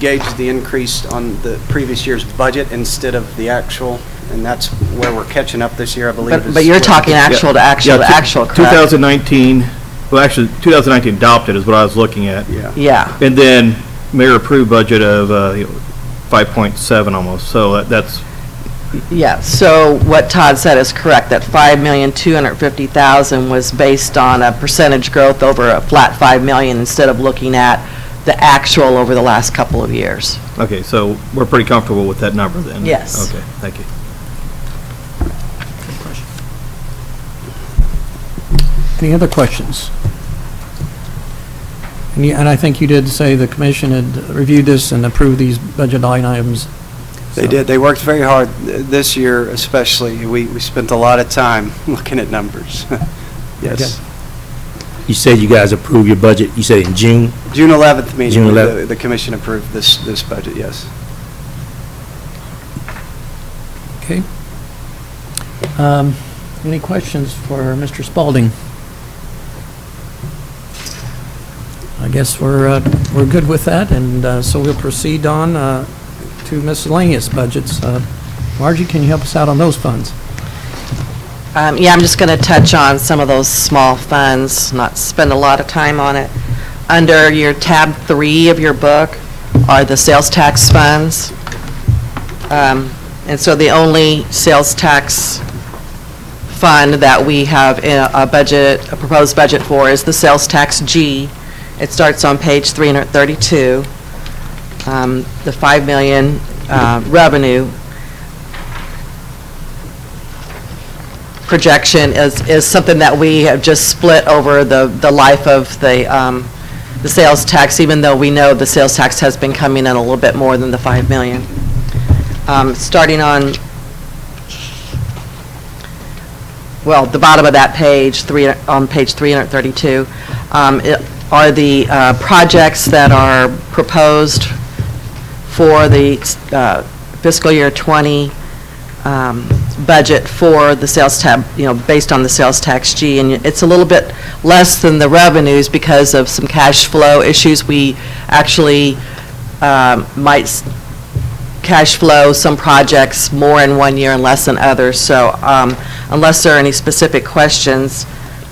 gauged the increase on the previous year's budget instead of the actual, and that's where we're catching up this year, I believe. But you're talking actual to actual to actual, correct? 2019, well, actually, 2019 adopted is what I was looking at. Yeah. And then mayor approved budget of 5.7 almost, so that's. Yeah, so what Todd said is correct, that $5,250,000 was based on a percentage growth over a flat $5 million instead of looking at the actual over the last couple of years. Okay, so we're pretty comfortable with that number then? Yes. Okay, thank you. Any other questions? And I think you did say the commission had reviewed this and approved these budget line items. They did. They worked very hard this year, especially. We spent a lot of time looking at numbers. Yes. Okay. You said you guys approved your budget, you said in June? June 11th meeting, June 11th. the commission approved this budget, yes. Okay. Any questions for Mr. Spalding? I guess we're good with that, and so we'll proceed on to miscellaneous budgets. Margie, can you help us out on those funds? Yeah, I'm just going to touch on some of those small funds, not spend a lot of time on it. Under your tab 3 of your book are the sales tax funds. And so the only sales tax fund that we have in a proposed budget for is the sales tax G. It starts on page 332. The $5 million revenue projection is something that we have just split over the life of the sales tax, even though we know the sales tax has been coming in a little bit more than the $5 million. Starting on, well, the bottom of that page, on page 332, are the projects that are proposed for the fiscal year 20 budget for the sales tab, based on the sales tax G, and it's a little bit less than the revenues because of some cash flow issues. We actually might cash flow some projects more in one year and less in others. So unless there are any specific questions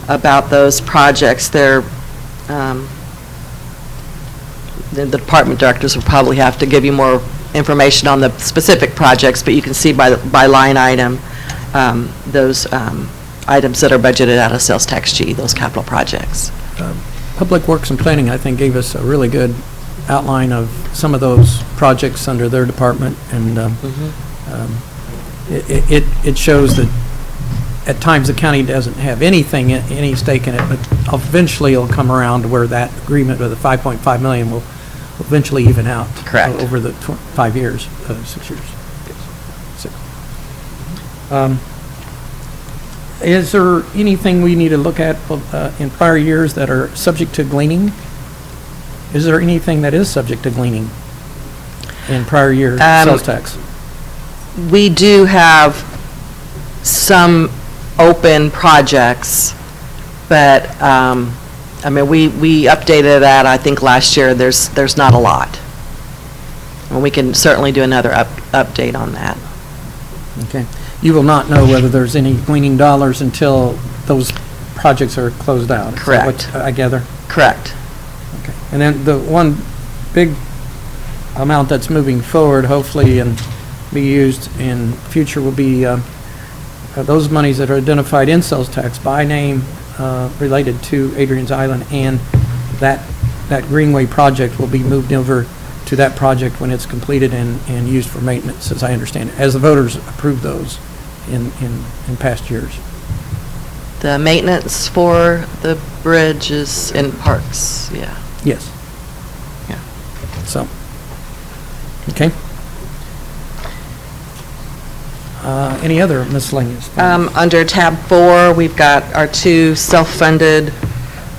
about those projects, the department directors will probably have to give you more information on the specific projects, but you can see by line item those items that are budgeted out of sales tax G, those capital projects. Public Works and Planning, I think, gave us a really good outline of some of those projects under their department, and it shows that at times the county doesn't have any stake in it, but eventually it'll come around to where that agreement with the $5.5 million eventually even out. Correct. Over the 5 years, 6 years. Six. Is there anything we need to look at in prior years that are subject to gleaning? Is there anything that is subject to gleaning in prior year sales tax? We do have some open projects, but, I mean, we updated that, I think, last year. There's not a lot. And we can certainly do another update on that. Okay. You will not know whether there's any gleaning dollars until those projects are closed out. Is that Correct. what I gather? Correct. Okay. And then the one big amount that's moving forward, hopefully, and be used in future will be those monies that are identified in sales tax by name related to Adrian's Island, and that Greenway project will be moved over to that project when it's completed and used for maintenance, as I understand it, as the voters approved those in past years. The maintenance for the bridge is in parks, yeah. Yes. Yeah. So, okay. Any other miscellaneous? Under tab 4, we've got our two self-funded,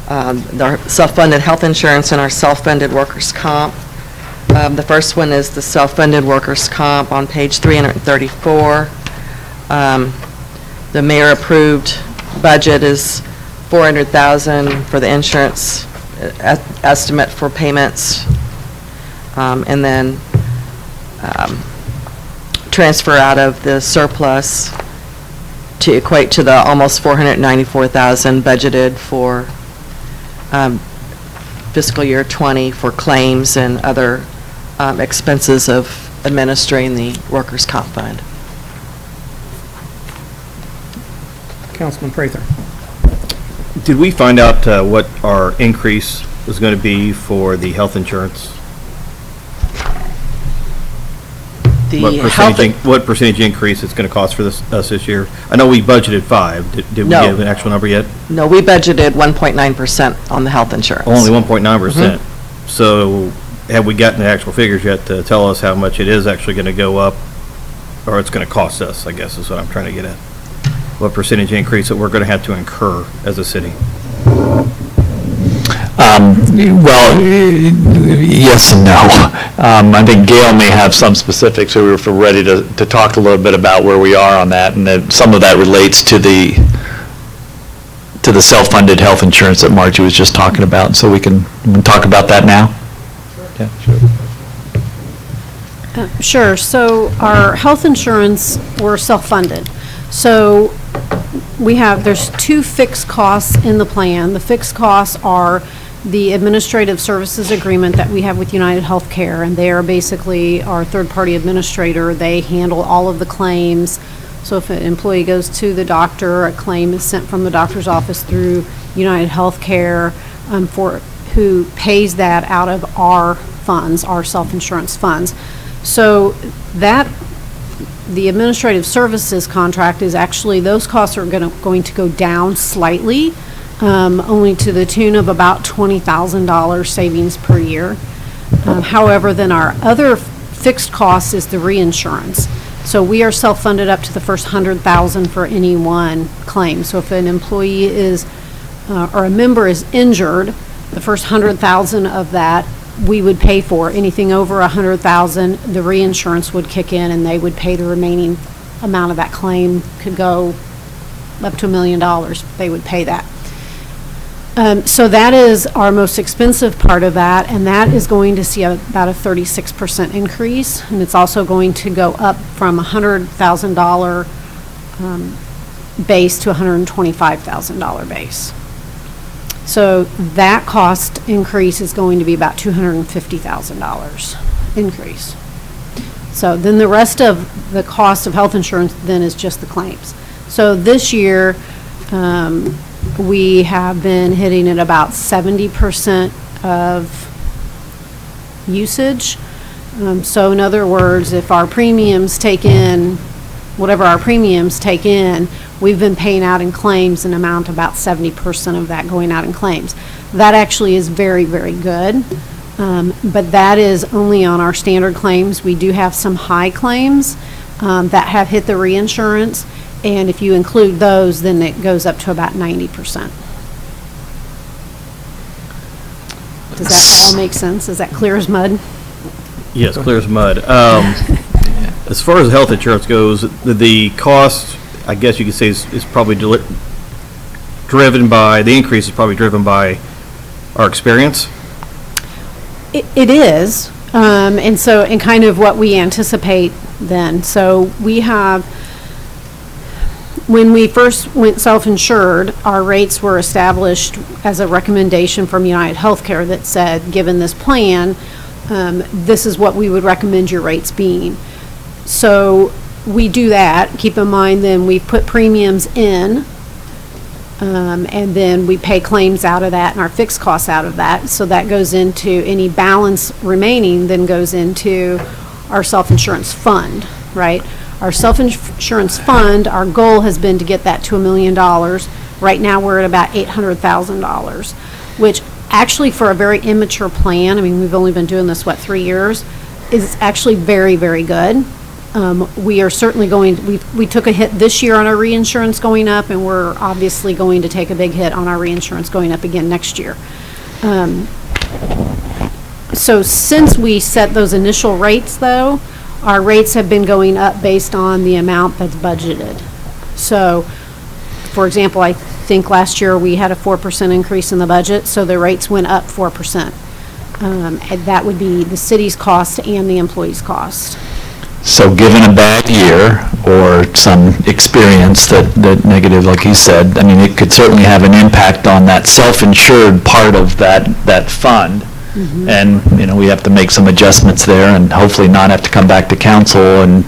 our self-funded health insurance and our self-funded workers' comp. The first one is the self-funded workers' comp on page 334. The mayor-approved budget is $400,000 for the insurance estimate for payments, and then transfer out of the surplus to equate to the almost $494,000 budgeted for fiscal year 20 for claims and other expenses of administering the workers' comp fund. Councilman Prather. Did we find out what our increase was going to be for the health insurance? What percentage increase it's going to cost for us this year? I know we budgeted 5. Did we No. give an actual number yet? No, we budgeted 1.9% on the health insurance. Only 1.9%. So have we gotten the actual figures yet to tell us how much it is actually going to go up, or it's going to cost us, I guess is what I'm trying to get at? What percentage increase that we're going to have to incur as a city? Well, yes and no. I think Gail may have some specifics, so we're ready to talk a little bit about where we are on that, and that some of that relates to the self-funded health insurance that Margie was just talking about, so we can talk about that now? Yeah, sure. Sure. So our health insurance, we're self-funded. So there's two fixed costs in the plan. The fixed costs are the administrative services agreement that we have with United Healthcare, and they are basically our third-party administrator. They handle all of the claims. So if an employee goes to the doctor, a claim is sent from the doctor's office through United Healthcare, who pays that out of our funds, our self-insurance funds. So the administrative services contract is actually, those costs are going to go down slightly, only to the tune of about $20,000 savings per year. However, then our other fixed cost is the reinsurance. So we are self-funded up to the first $100,000 for any one claim. So if an employee is, or a member is injured, the first $100,000 of that we would pay for. Anything over $100,000, the reinsurance would kick in and they would pay the remaining amount of that claim. Could go up to $1 million. They would pay that. So that is our most expensive part of that, and that is going to see about a 36% increase, and it's also going to go up from $100,000 base to $125,000 base. So that cost increase is going to be about $250,000 increase. So then the rest of the cost of health insurance then is just the claims. So this year, we have been hitting at about 70% of usage. So in other words, if our premiums take in, whatever our premiums take in, we've been paying out in claims an amount about 70% of that going out in claims. That actually is very, very good. But that is only on our standard claims. We do have some high claims that have hit the reinsurance, and if you include those, then it goes up to about 90%. Does that all make sense? Is that clear as mud? Yes, clear as mud. As far as health insurance goes, the cost, I guess you could say, is probably driven by, the increase is probably driven by our experience. It is, and kind of what we anticipate then. So we have, when we first went self-insured, our rates were established as a recommendation from United Healthcare that said, given this plan, this is what we would recommend your rates being. So we do that. Keep in mind then we've put premiums in, and then we pay claims out of that and our fixed costs out of that. So that goes into any balance remaining, then goes into our self-insurance fund, right? Our self-insurance fund, our goal has been to get that to $1 million. Right now, we're at about $800,000, which actually for a very immature plan, I mean, we've only been doing this, 3 years, is actually very, very good. We are certainly we took a hit this year on our reinsurance going up, and we're obviously going to take a big hit on our reinsurance going up again next year. So since we set those initial rates, though, our rates have been going up based on the amount that's budgeted. So, for example, I think last year we had a 4% increase in the budget, so the rates went up 4%. And that would be the city's cost and the employee's cost. So given a bad year or some experience that negative, like you said, I mean, it could certainly have an impact on that self-insured part of that fund. Mm-hmm. And, we have to make some adjustments there and hopefully not have to come back to council and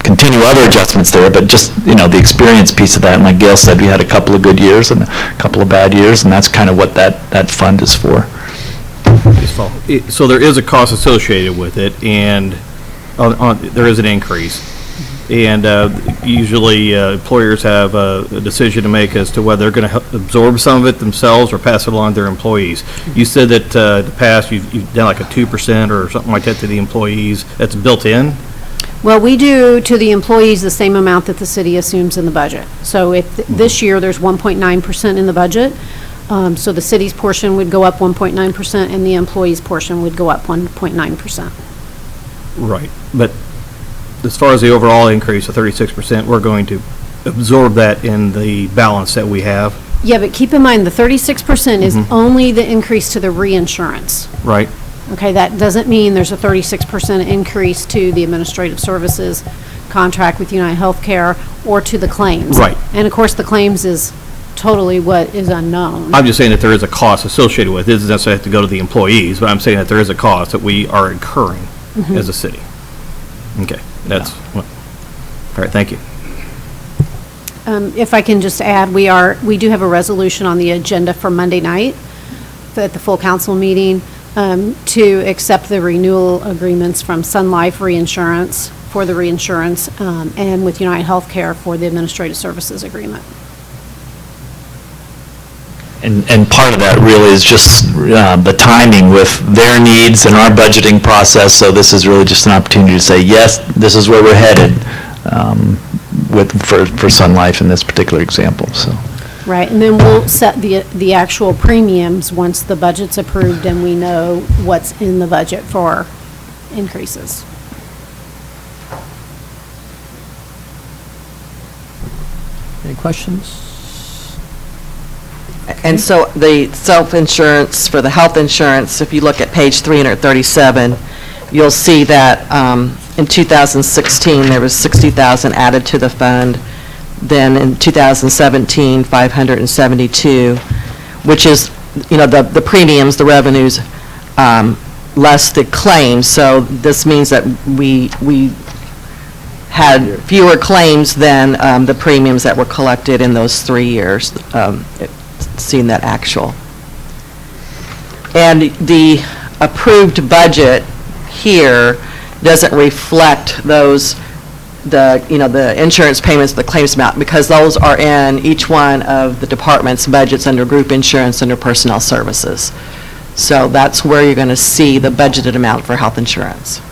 continue other adjustments there. But just, the experience piece of that, and like Gail said, we had a couple of good years and a couple of bad years, and that's kind of what that fund is for. So there is a cost associated with it, and there is an increase. And usually employers have a decision to make as to whether they're going to absorb some of it themselves or pass it along to their employees. You said that in the past you've done like a 2% or something like that to the employees. That's built in? Well, we do to the employees the same amount that the city assumes in the budget. So if this year there's 1.9% in the budget, so the city's portion would go up 1.9% and the employee's portion would go up 1.9%. Right. But as far as the overall increase of 36%, we're going to absorb that in the balance that we have. Yeah, but keep in mind, the 36% is only the increase to the reinsurance. Right. Okay, that doesn't mean there's a 36% increase to the administrative services contract with United Healthcare or to the claims. Right. And of course, the claims is totally what is unknown. I'm just saying that there is a cost associated with it. It doesn't necessarily have to go to the employees, but I'm saying that there is a cost that we are incurring as a city. Okay, that's all right. Thank you. If I can just add, we do have a resolution on the agenda for Monday night at the full council meeting to accept the renewal agreements from Sun Life Reinsurance for the reinsurance and with United Healthcare for the administrative services agreement. And part of that really is just the timing with their needs and our budgeting process. So this is really just an opportunity to say, yes, this is where we're headed for Sun Life in this particular example. So. Right, and then we'll set the actual premiums once the budget's approved and we know what's in the budget for increases. Any questions? And so the self-insurance for the health insurance, if you look at page 337, you'll see that in 2016, there was $60,000 added to the fund. Then in 2017, 572, which is, the premiums, the revenues, less the claims. So this means that we had fewer claims than the premiums that were collected in those 3 years. Seeing that actual. And the approved budget here doesn't reflect those, the insurance payments, the claims amount, because those are in each one of the department's budgets under group insurance, under personnel services. So that's where you're going to see the budgeted amount for health insurance.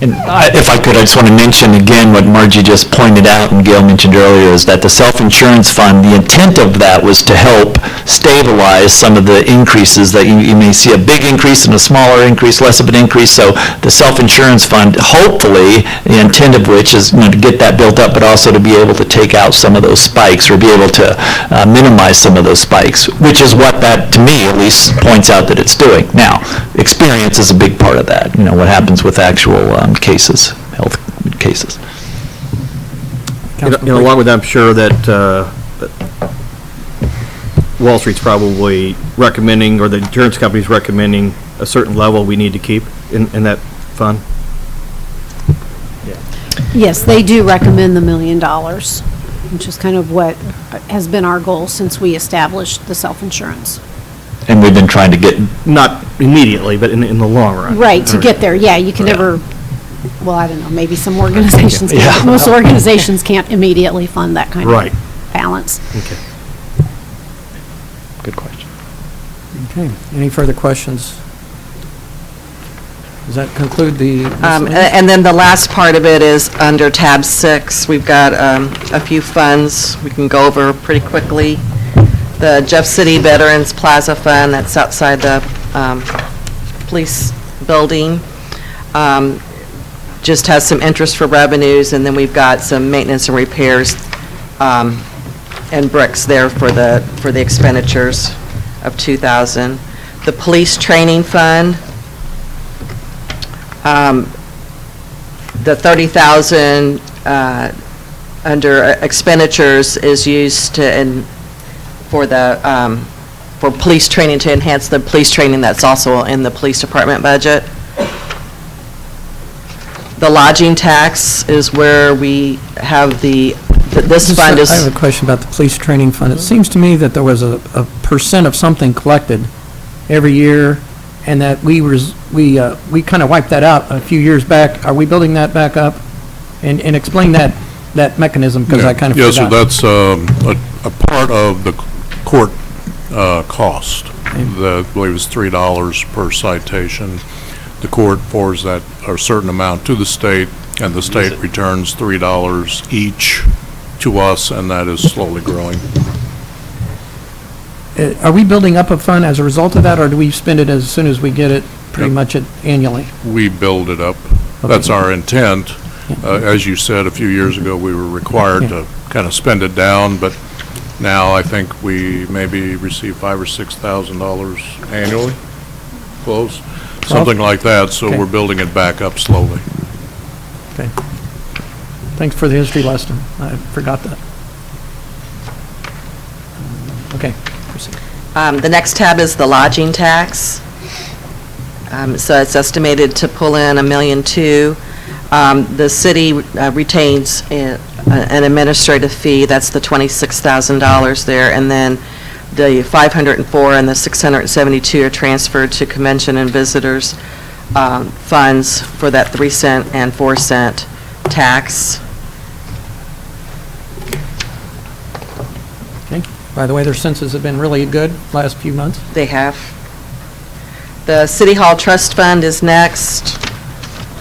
And if I could, I just want to mention again what Margie just pointed out and Gail mentioned earlier, is that the self-insurance fund, the intent of that was to help stabilize some of the increases that you may see a big increase and a smaller increase, less of an increase. So the self-insurance fund, hopefully, the intent of which is to get that built up, but also to be able to take out some of those spikes or be able to minimize some of those spikes, which is what that, to me at least, points out that it's doing. Now, experience is a big part of that, what happens with actual cases, health cases. Along with that, I'm sure that Wall Street's probably recommending, or the insurance company's recommending, a certain level we need to keep in that fund. Yes, they do recommend the $1 million, which is kind of what has been our goal since we established the self-insurance. And we've been trying to get... Not immediately, but in the long run. Right, to get there, yeah, you can never, well, I don't know, maybe some organizations can, most organizations can't immediately fund that kind Right. of balance. Okay. Good question. Okay, any further questions? Does that conclude the... And then the last part of it is under tab 6. We've got a few funds we can go over pretty quickly. The Jeff City Veterans Plaza Fund, that's outside the police building, just has some interest for revenues, and then we've got some maintenance and repairs and bricks there for the expenditures of $2,000. The Police Training Fund, the $30,000 under expenditures is used to for police training, to enhance the police training that's also in the police department budget. The lodging tax is where we have this fund is... I have a question about the police training fund. It seems to me that there was a percent of something collected every year, and that we kind of wiped that out a few years back. Are we building that back up? And explain that mechanism, because I kind of forgot. Yes, so that's a part of the court cost. I believe it's $3 per citation. The court forwards that a certain amount to the state, and the state returns $3 each to us, and that is slowly growing. Are we building up a fund as a result of that, or do we spend it as soon as we get it, pretty much annually? We build it up. Okay. That's our intent. As you said, a few years ago, we were required to kind of spend it down, but now I think we maybe receive $5,000 or $6,000 annually, close, something like that, so we're building it back up slowly. Okay. Thanks for the history lesson. I forgot that. Okay, proceed. The next tab is the lodging tax. So it's estimated to pull in $1.2 million. The city retains an administrative fee, that's the $26,000 there, and then the $504 and the $672 are transferred to convention and visitors funds for that 3-cent and 4-cent tax. Okay. By the way, their census have been really good last few months. They have. The City Hall Trust Fund is next.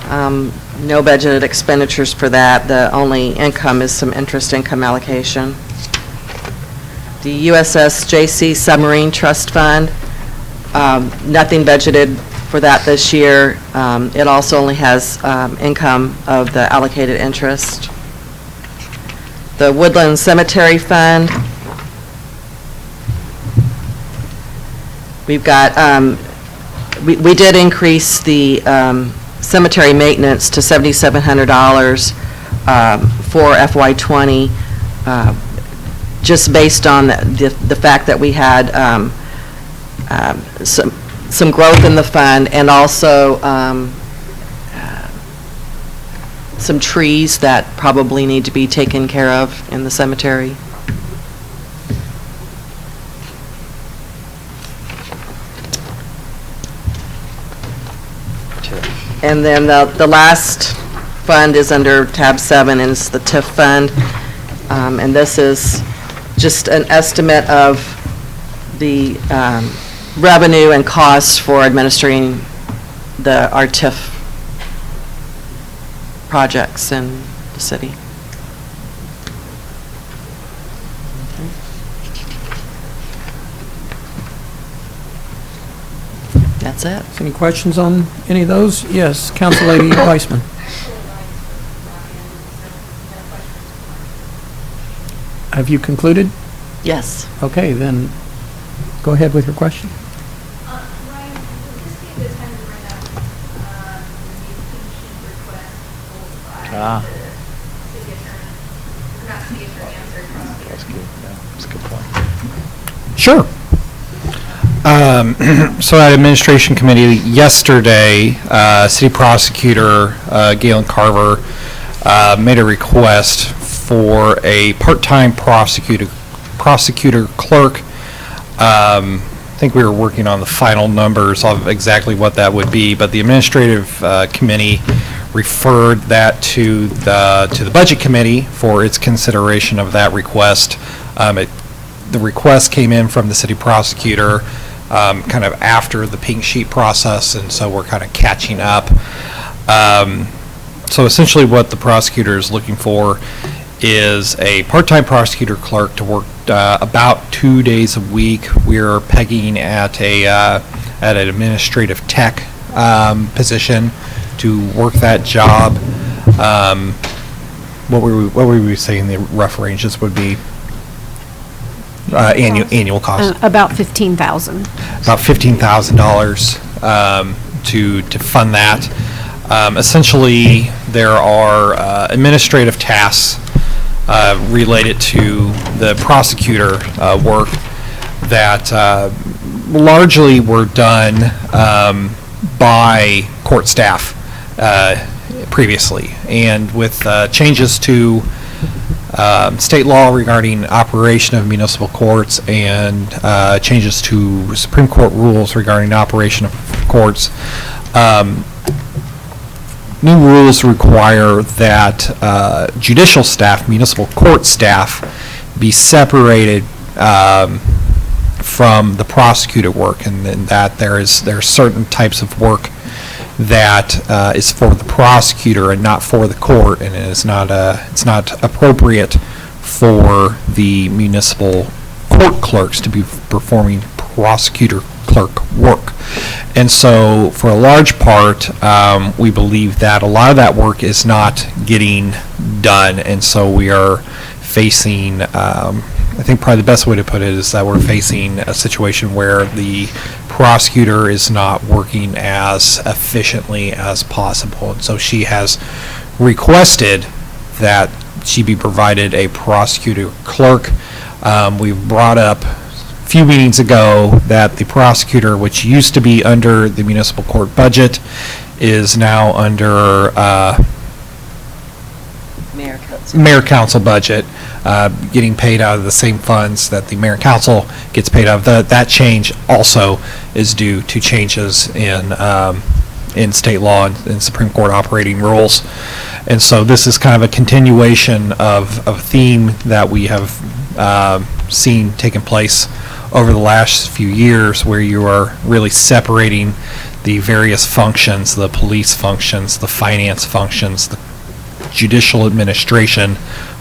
No budgeted expenditures for that. The only income is some interest income allocation. The USS-JC Submarine Trust Fund, nothing budgeted for that this year. It also only has income of the allocated interest. The Woodland Cemetery Fund, we've got, we did increase the cemetery maintenance to $7,700 for FY20, just based on the fact that we had some growth in the fund, and also some trees that probably need to be taken care of in the cemetery. And then the last fund is under tab 7, and it's the TIF fund. And this is just an estimate of the revenue and costs for administering our TIF projects in the city. That's it. Any questions on any of those? Yes, Council Lady Weissman. Have you concluded? Yes. Okay, then go ahead with your question. Ryan, would this be a good time to bring up the pension request by the city attorney? Or not city attorney, I'm sorry, prosecutor. That's good, yeah, that's a good point. Sure. So at Administration Committee yesterday, City Prosecutor Galen Carver made a request for a part-time prosecutor clerk. I think we were working on the final numbers of exactly what that would be, but the Administrative Committee referred that to the Budget Committee for its consideration of that request. The request came in from the City Prosecutor kind of after the pink sheet process, and so we're kind of catching up. So essentially what the prosecutor is looking for is a part-time prosecutor clerk to work about 2 days a week. We're pegging at an administrative tech position to work that job. What were we saying the rough ranges would be? Annual cost. About $15,000. About $15,000 to fund that. Essentially, there are administrative tasks related to the prosecutor work that largely were done by court staff previously. And with changes to state law regarding operation of municipal courts and changes to Supreme Court rules regarding operation of courts, new rules require that judicial staff, municipal court staff, be separated from the prosecutor work, and that there are certain types of work that is for the prosecutor and not for the court, and it's not appropriate for the municipal court clerks to be performing prosecutor clerk work. And so for a large part, we believe that a lot of that work is not getting done, and so we are facing, I think probably the best way to put it is that we're facing a situation where the prosecutor is not working as efficiently as possible. And so she has requested that she be provided a prosecutor clerk. We brought up a few meetings ago that the prosecutor, which used to be under the municipal court budget, is now under mayor council budget, getting paid out of the same funds that the mayor council gets paid out of. That change also is due to changes in state law and Supreme Court operating rules. And so this is kind of a continuation of a theme that we have seen taking place over the last few years, where you are really separating the various functions, the police functions, the finance functions, the judicial administration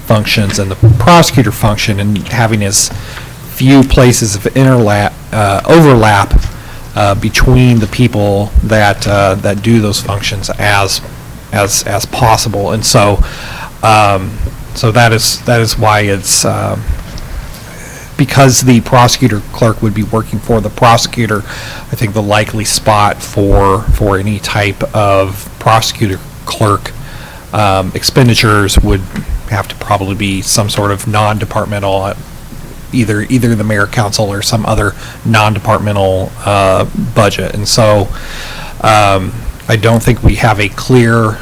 functions, and the prosecutor function, and having as few places of overlap between the people that do those functions as possible. And so that is why it's because the prosecutor clerk would be working for the prosecutor. I think the likely spot for any type of prosecutor clerk expenditures would have to probably be some sort of non-departmental, either the mayor council or some other non-departmental budget. And so I don't think we have a clear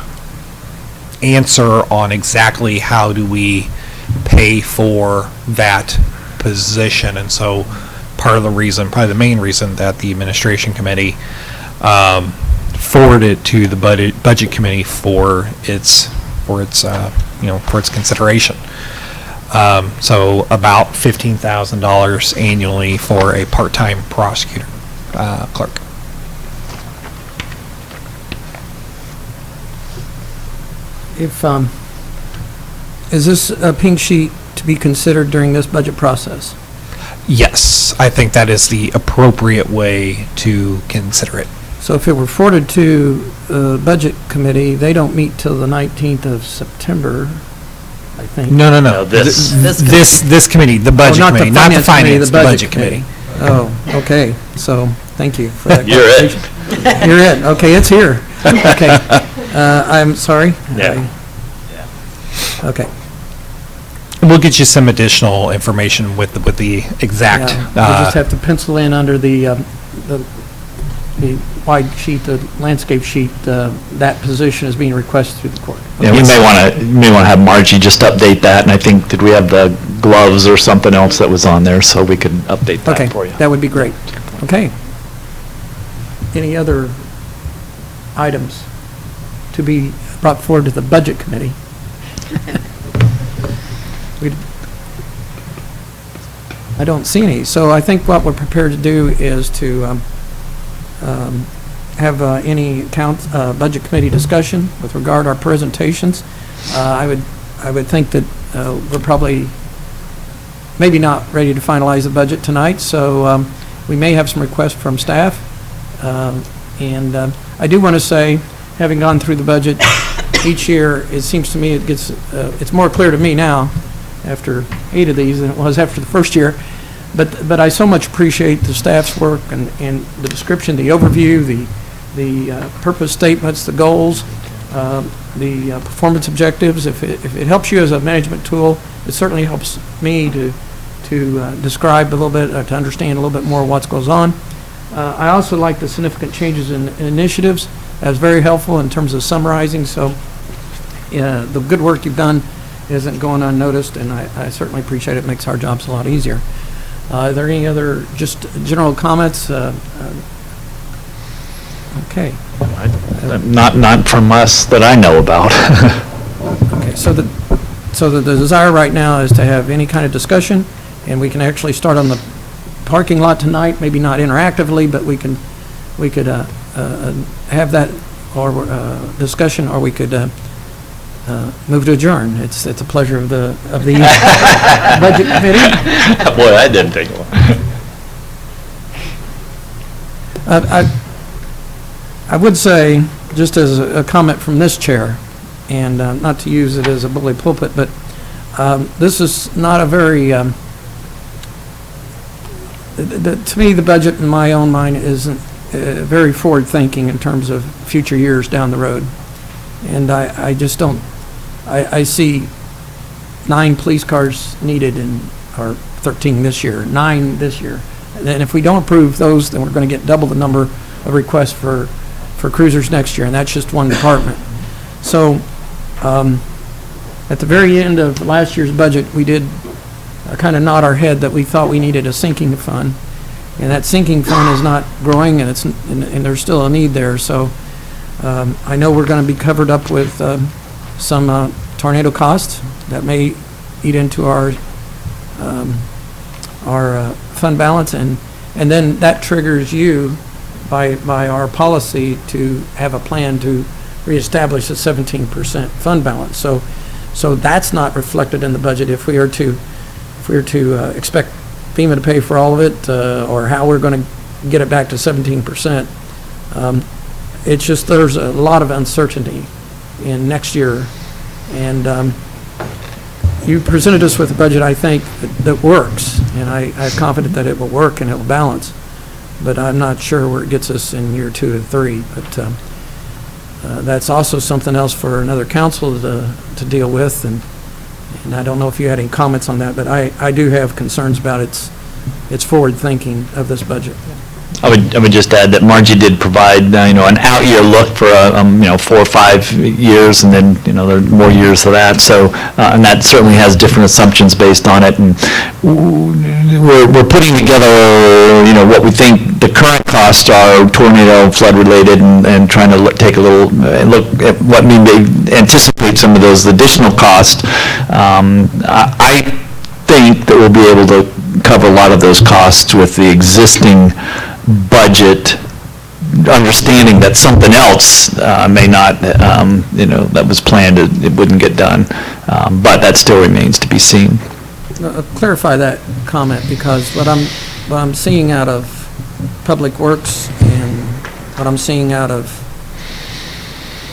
answer on exactly how do we pay for that position. And so part of the reason, probably the main reason, that the administration committee forwarded to the budget committee for its consideration. So about $15,000 annually for a part-time prosecutor Clerk. If, is this a pink sheet to be considered during this budget process? Yes, I think that is the appropriate way to consider it. So if it were forwarded to the Budget Committee, they don't meet till the 19th of September, I think. No. No, this. This committee, the Budget Committee, not the Finance, the Budget Committee. Oh, okay, so, thank you for that. You're it. clarification. You're it, okay, it's here. Okay, I'm sorry. Yeah. Okay. We'll get you some additional information with the exact. Yeah, we just have to pencil in under the wide sheet, the landscape sheet, that position is being requested through the court. Yeah, we may want to have Margie just update that, and I think, did we have the gloves or something else that was on there, so we could update that for you. Okay, that would be great. Okay. Any other items to be brought forward to the Budget Committee? I don't see any, so I think what we're prepared to do is to have any Budget Committee discussion with regard to our presentations. I would think that we're probably maybe not ready to finalize the budget tonight, so we may have some requests from staff. And I do want to say, having gone through the budget each year, it seems to me it's more clear to me now, after 8 of these, than it was after the first year. But I so much appreciate the staff's work and the description, the overview, the purpose statements, the goals, the performance objectives. If it helps you as a management tool, it certainly helps me to describe a little bit, to understand a little bit more what goes on. I also like the significant changes in initiatives. That was very helpful in terms of summarizing. So the good work you've done isn't going unnoticed, and I certainly appreciate it. It makes our jobs a lot easier. Are there any other just general comments? Okay. Not from us that I know about. Okay, so the desire right now is to have any kind of discussion, and we can actually start on the parking lot tonight, maybe not interactively, but we could have that or discussion, or we could move to adjourn. It's a pleasure of the Budget Committee. Boy, I didn't think of one. I would say, just as a comment from this chair, and not to use it as a bully pulpit, but this is not a very, to me, the budget in my own mind isn't very forward-thinking in terms of future years down the road. And I just don't, I see 9 police cars needed or 13 this year, 9 this year. And if we don't approve those, then we're going to get double the number of requests for cruisers next year, and that's just one department. So at the very end of last year's budget, we did kind of nod our head that we thought we needed a sinking fund, and that sinking fund is not growing, and there's still a need there. So I know we're going to be covered up with some tornado costs that may eat into our fund balance, and then that triggers you by our policy to have a plan to reestablish a 17% fund balance. So that's not reflected in the budget. If we are to expect FEMA to pay for all of it, or how we're going to get it back to 17%, it's just there's a lot of uncertainty in next year, and you presented us with a budget, I think, that works, and I'm confident that it will work and it will balance, but I'm not sure where it gets us in year 2 and 3. But that's also something else for another council to deal with, and I don't know if you had any comments on that, but I do have concerns about its forward thinking of this budget. I would just add that Margie did provide, an out-year look for, 4 or 5 years, and then, there are more years of that. So, and that certainly has different assumptions based on it. And we're putting together, what we think the current costs are tornado, flood-related, and trying to take a little look at what we may anticipate some of those additional costs. I think that we'll be able to cover a lot of those costs with the existing budget, understanding that something else may not, that was planned, it wouldn't get done. But that still remains to be seen. Clarify that comment, because what I'm seeing out of Public Works and what I'm seeing out of,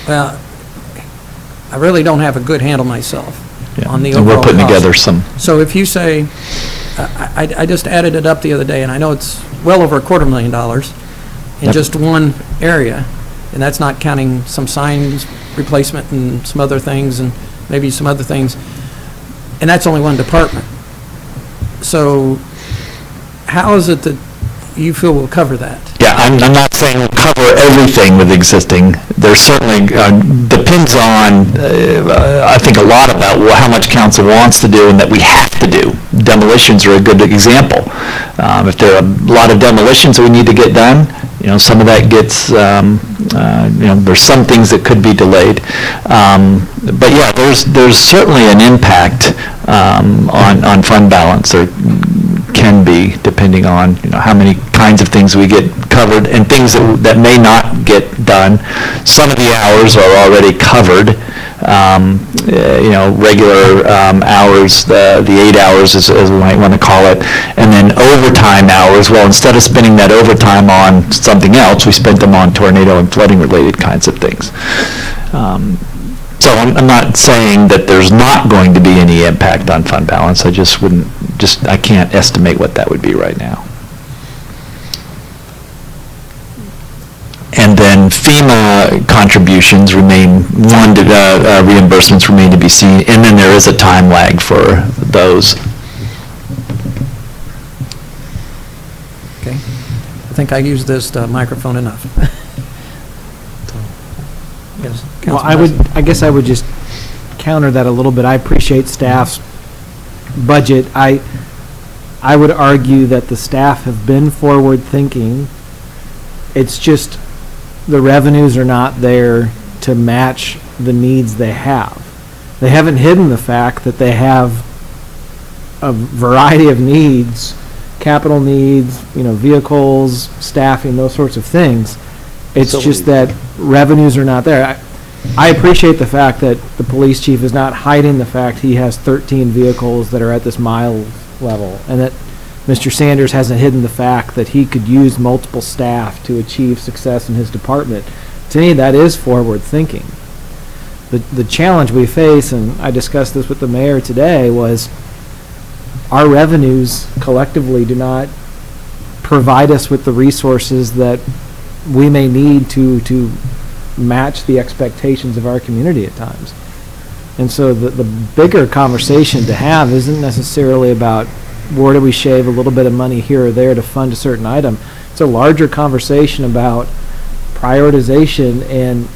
well, I really don't have a good handle myself on the And overall we're putting cost. together some, So if you say, I just added it up the other day, and I know it's well over $250,000 in Yep. just one area, and that's not counting some signs replacement and some other things, and maybe some other things, and that's only one department. So how is it that you feel will cover that? yeah, I'm not saying we'll cover everything with existing. There certainly depends on, I think, a lot about how much council wants to do and that we have to do. Demolitions are a good example. If there are a lot of demolitions that we need to get done, some of that gets, there's some things that could be delayed. But yeah, there's certainly an impact on fund balance. There can be, depending on, how many kinds of things we get covered and things that may not get done. Some of the hours are already covered. Regular hours, the 8 hours as we might want to call it, and then overtime hours. Well, instead of spending that overtime on something else, we spent them on tornado and flooding related kinds of things. So I'm not saying that there's not going to be any impact on fund balance. I I can't estimate what that would be right now. And then FEMA contributions remain, reimbursements remain to be seen, and then there is a time lag for those. Okay. I think I used this microphone enough. Yes, Well, Councilman I guess I would just counter that a little bit. I appreciate staff's budget. I would argue that the staff have been forward-thinking. It's just the revenues are not there to match the needs they have. They haven't hidden the fact that they have a variety of needs, capital needs, vehicles, staffing, those sorts of things. It's just that revenues are not there. I appreciate the fact that the police chief is not hiding the fact he has 13 vehicles that are at this mile level, and that Mr. Sanders hasn't hidden the fact that he could use multiple staff to achieve success in his department. To me, that is forward thinking. The challenge we face, and I discussed this with the mayor today, was our revenues collectively do not provide us with the resources that we may need to match the expectations of our community at times. And so the bigger conversation to have isn't necessarily about where do we shave a little bit of money here or there to fund a certain item. It's a larger conversation about prioritization and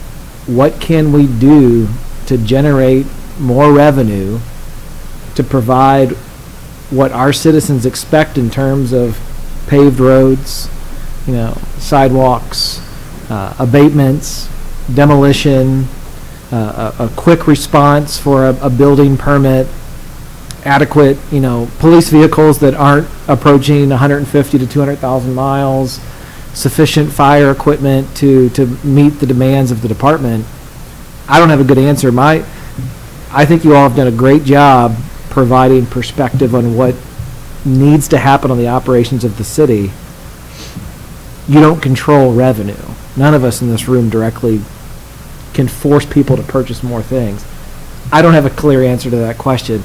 what can we do to generate more revenue to provide what our citizens expect in terms of paved roads, sidewalks, abatements, demolition, a quick response for a building permit, adequate, police vehicles that aren't approaching 150 to 200,000 miles, sufficient fire equipment to meet the demands of the department. I don't have a good answer. I think you all have done a great job providing perspective on what needs to happen on the operations of the city. You don't control revenue. None of us in this room directly can force people to purchase more things. I don't have a clear answer to that question,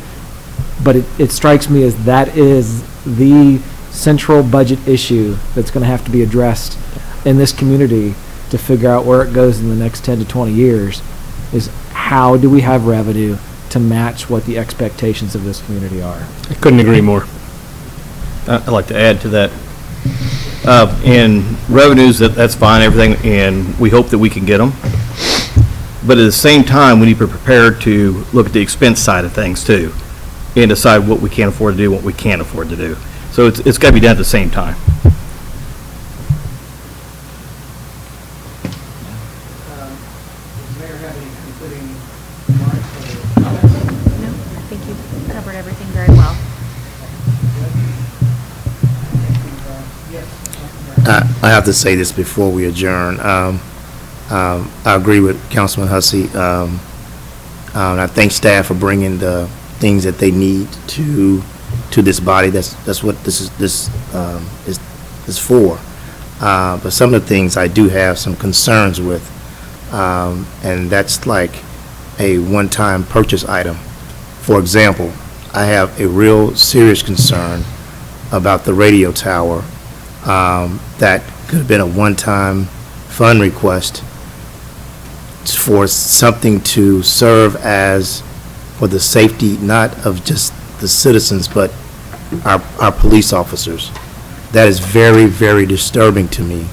but it strikes me as that is the central budget issue that's going to have to be addressed in this community to figure out where it goes in the next 10 to 20 years, is how do we have revenue to match what the expectations of this community are. I couldn't agree more. I'd like to add to that. And revenues, that's fine, everything, and we hope that we can get them. But at the same time, we need to be prepared to look at the expense side of things too, and decide what we can afford to do, what we can't afford to do. So it's got to be done at the same time. Does the mayor have any concluding remarks or comments? No, I think you've covered everything very well. I think we've I have to say this before we adjourn. I agree with Councilman Hussey. And I thank staff for bringing the things that they need to this body. That's what this is for. But some of the things I do have some concerns with, and that's like a one-time purchase item. For example, I have a real serious concern about the radio tower. That could have been a one-time fund request for something to serve as for the safety, not of just the citizens, but our police officers. That is very, very disturbing to me,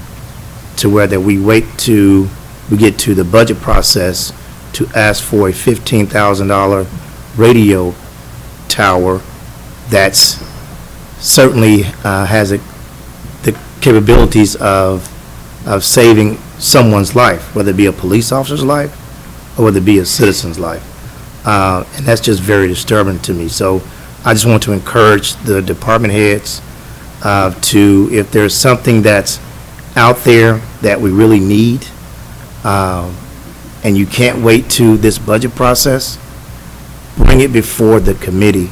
to where that we get to the budget process to ask for a $15,000 radio tower that's certainly has the capabilities of saving someone's life, whether it be a police officer's life or whether it be a citizen's life. And that's just very disturbing to me. So I just want to encourage the department heads to, if there's something that's out there that we really need, and you can't wait to this budget process, bring it before the committee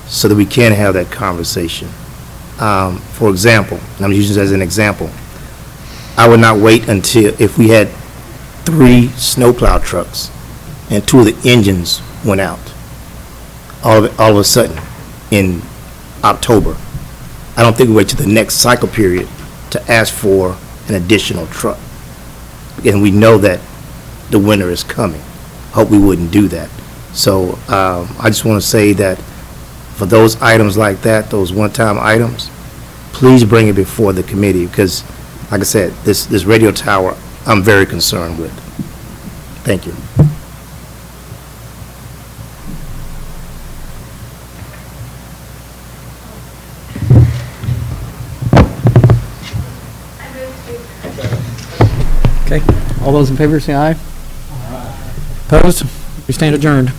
so that we can have that conversation. For example, and I'm using this as an example, I would not wait until, if we had 3 snowplow trucks and 2 of the engines went out, all of a sudden in October. I don't think we wait to the next cycle period to ask for an additional truck. And we know that the winter is coming. Hope we wouldn't do that. So I just want to say that for those items like that, those one-time items, please bring it before the committee, because, like I said, this radio tower, I'm very concerned with. Thank you. Okay, all those in favor say aye. Opposed? We stand adjourned.